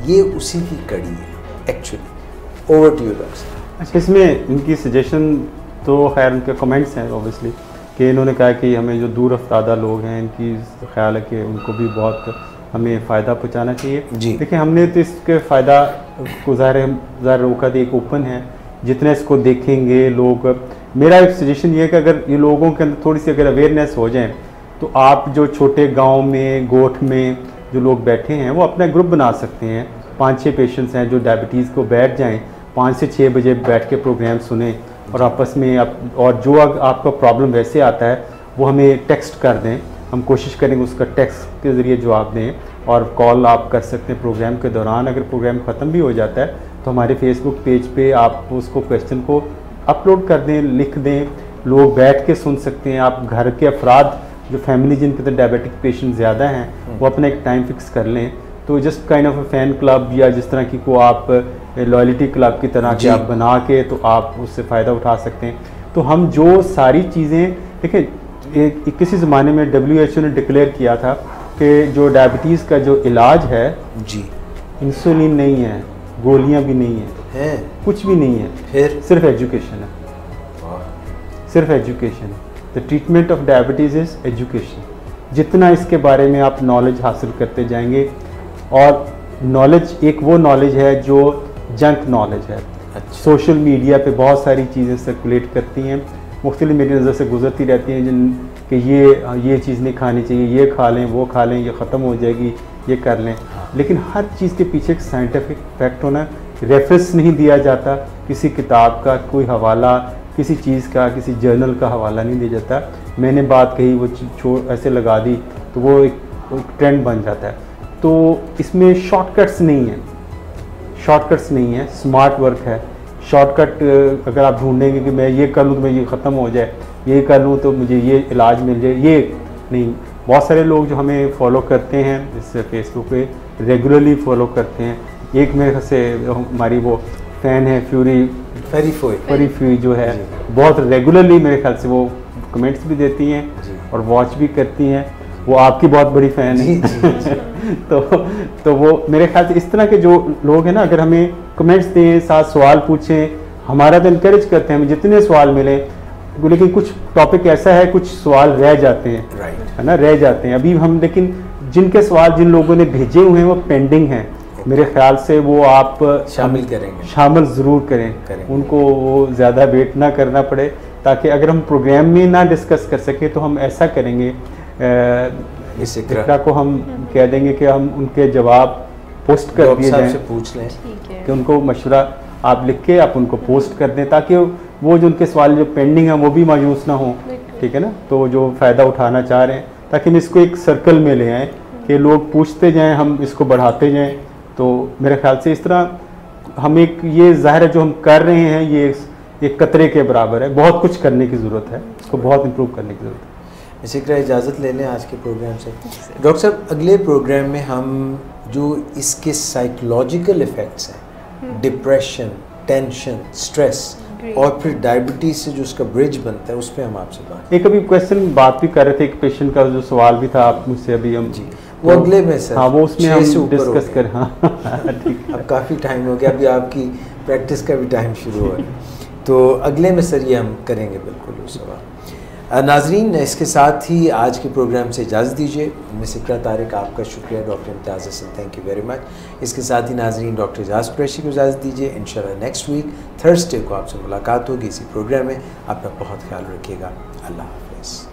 ये उसी की कड़ी है actually. Over to you doctor साहब। अच्छा, इसमें इनकी सजेशन तो खैर उनके कमेंट्स हैं ऑब्वियसली, कि इन्होंने कहा कि हमें जो दूर अफ्तादा लोग हैं, इनकी ख्याल है कि उनको भी बहुत हमें फ़ायदा पहुँचाना चाहिए जी। देखिए, हमने तो इसके फ़ायदा को ज़ाहिर रोका दी, एक ओपन है, जितने इसको देखेंगे लोग। मेरा एक सजेशन ये है कि अगर ये लोगों के अंदर थोड़ी सी अगर अवेयरनेस हो जाए, तो आप जो छोटे गांव में, गोठ में जो लोग बैठे हैं, वो अपना ग्रुप बना सकते हैं। 5-6 पेशेंट्स हैं जो डायबिटीज़ को बैठ जाएं, 5 से 6 बजे बैठ के प्रोग्राम सुने और आपस में और जो आपका प्रॉब्लम वैसे आता है वो हमें टेक्स्ट कर दें, हम कोशिश करेंगे उसका टेक्स्ट के ज़रिए जवाब दें। और कॉल आप कर सकते हैं प्रोग्राम के दौरान। अगर प्रोग्राम ख़त्म भी हो जाता है तो हमारे फेसबुक पेज पे आप उसको क्वेश्चन को अपलोड कर दें, लिख दें, लोग बैठ के सुन सकते हैं। आप घर के अफराद जो फैमिली जिनके अंदर डायबिटिक पेशेंट ज़्यादा हैं, वो अपना एक टाइम फिक्स कर लें। तो just kind of fan club या जिस तरह की को आप लॉयल्टी क्लब की तरह के आप बना के, तो आप उससे फ़ायदा उठा सकते हैं। तो हम जो सारी चीज़ें देखें, किसी ज़माने में WHO ने डिक्लेयर किया था कि जो डायबिटीज़ का जो इलाज है जी, इंसुलिन नहीं है, गोलियां भी नहीं है, कुछ भी नहीं है, फिर सिर्फ एजुकेशन है, सिर्फ education. The treatment of diabetes is education. जितना इसके बारे में आप नॉलेज हासिल करते जाएंगे, और नॉलेज एक वो नॉलेज है जो जंक नॉलेज है। अच्छा। सोशल मीडिया पे बहुत सारी चीज़ें सर्कुलेट करती हैं, मुख्तलिफ मेरी नज़र से गुजरती रहती हैं, जिन कि ये चीज़ नहीं खानी चाहिए, ये खा लें, वो खा लें, ये ख़त्म हो जाएगी, ये कर लें। लेकिन हर चीज़ के पीछे एक साइंटिफिक फैक्ट होना, रेफरेंस नहीं दिया जाता, किसी किताब का कोई हवाला, किसी चीज़ का, किसी जर्नल का हवाला नहीं दिया जाता। मैंने बात कही, वो ऐसे लगा दी, तो वो एक ट्रेंड बन जाता है। तो इसमें शॉर्टकट्स नहीं है, शॉर्टकट्स नहीं है, स्मार्ट वर्क है। शॉर्टकट अगर आप ढूंढेंगे कि मैं ये कर लूँ तो मैं ये ख़त्म हो जाए, ये कर लूँ तो मुझे ये इलाज मिल जाए, ये नहीं। बहुत सारे लोग जो हमें फॉलो करते हैं इस फेसबुक पे, रेगुलरली फॉलो करते हैं। एक मेरे से हमारी वो फ़ैन है फरी जो है, बहुत रेगुलरली मेरे ख्याल से वो कमेंट्स भी देती हैं और वॉच भी करती हैं। वो आपकी बहुत बड़ी फ़ैन है। तो वो मेरे ख्याल से इस तरह के जो लोग हैं ना, अगर हमें कमेंट्स दें, साथ सवाल पूछें, हमारा तो इनकरेज करते हैं, हमें जितने सवाल मिले। लेकिन कुछ टॉपिक ऐसा है, कुछ सवाल रह जाते हैं, है ना, रह जाते हैं अभी हम। लेकिन जिनके सवाल जिन लोगों ने भेजे हुए हैं वो पेंडिंग हैं, मेरे ख्याल से वो आप शामिल करेंगे, शामिल ज़रूर करें। उनको वो ज़्यादा वेट ना करना पड़े, ताकि अगर हम प्रोग्राम में ना डिस्कस कर सकें तो हम ऐसा करेंगे, इस इकरा को हम कह देंगे कि हम उनके जवाब पोस्ट कर दिए जाएं, पूछ लें कि उनको मशवरा आप लिख के आप उनको पोस्ट कर दें, ताकि वो जो उनके सवाल जो पेंडिंग हैं वो भी मायूस ना हो। ठीक है ना, तो जो फ़ायदा उठाना चाह रहे हैं, ताकि हम इसको एक सर्कल में ले आएँ कि लोग पूछते जाएं, हम इसको बढ़ाते जाएं। तो मेरे ख्याल से इस तरह हम एक, ये ज़ाहिर है जो हम कर रहे हैं ये एक कतरे के बराबर है। बहुत कुछ करने की ज़रूरत है, इसको बहुत इम्प्रूव करने की ज़रूरत है। इसी तरह इजाज़त ले लें आज के प्रोग्राम से। डॉक्टर साहब, अगले प्रोग्राम में हम जो इसके साइकोलॉजिकल इफ़ेक्ट्स हैं, डिप्रेशन, टेंशन, स्ट्रेस और फिर डायबिटीज़ से जो उसका ब्रिज बनता है, उस पर हम आपसे एक अभी क्वेश्चन बात भी कर रहे थे, एक पेशेंट का जो सवाल भी था आप मुझसे अभी हम जी वो अगले में सर, हाँ वो उसमें हम डिस्कस करें। हाँ ठीक है, अब काफ़ी टाइम हो गया, अभी आपकी प्रैक्टिस का भी टाइम शुरू हो रहा है, तो अगले में सर ये हम करेंगे बिल्कुल उस सवाल। नाजरीन, इसके साथ ही आज के प्रोग्राम से इजाज़त दीजिए। मिस इकरा तारिक आपका शुक्रिया, doctor Imtiaz Hasan thank you very much. इसके साथ ही नाजरीन, डॉक्टर एजाज कुरैशी को इजाज़त दीजिए। इंशाल्लाह नेक्स्ट वीक थर्सडे को आपसे मुलाकात होगी इसी प्रोग्राम में। अपना बहुत ख्याल रखिएगा। अल्लाह हाफ़िज़।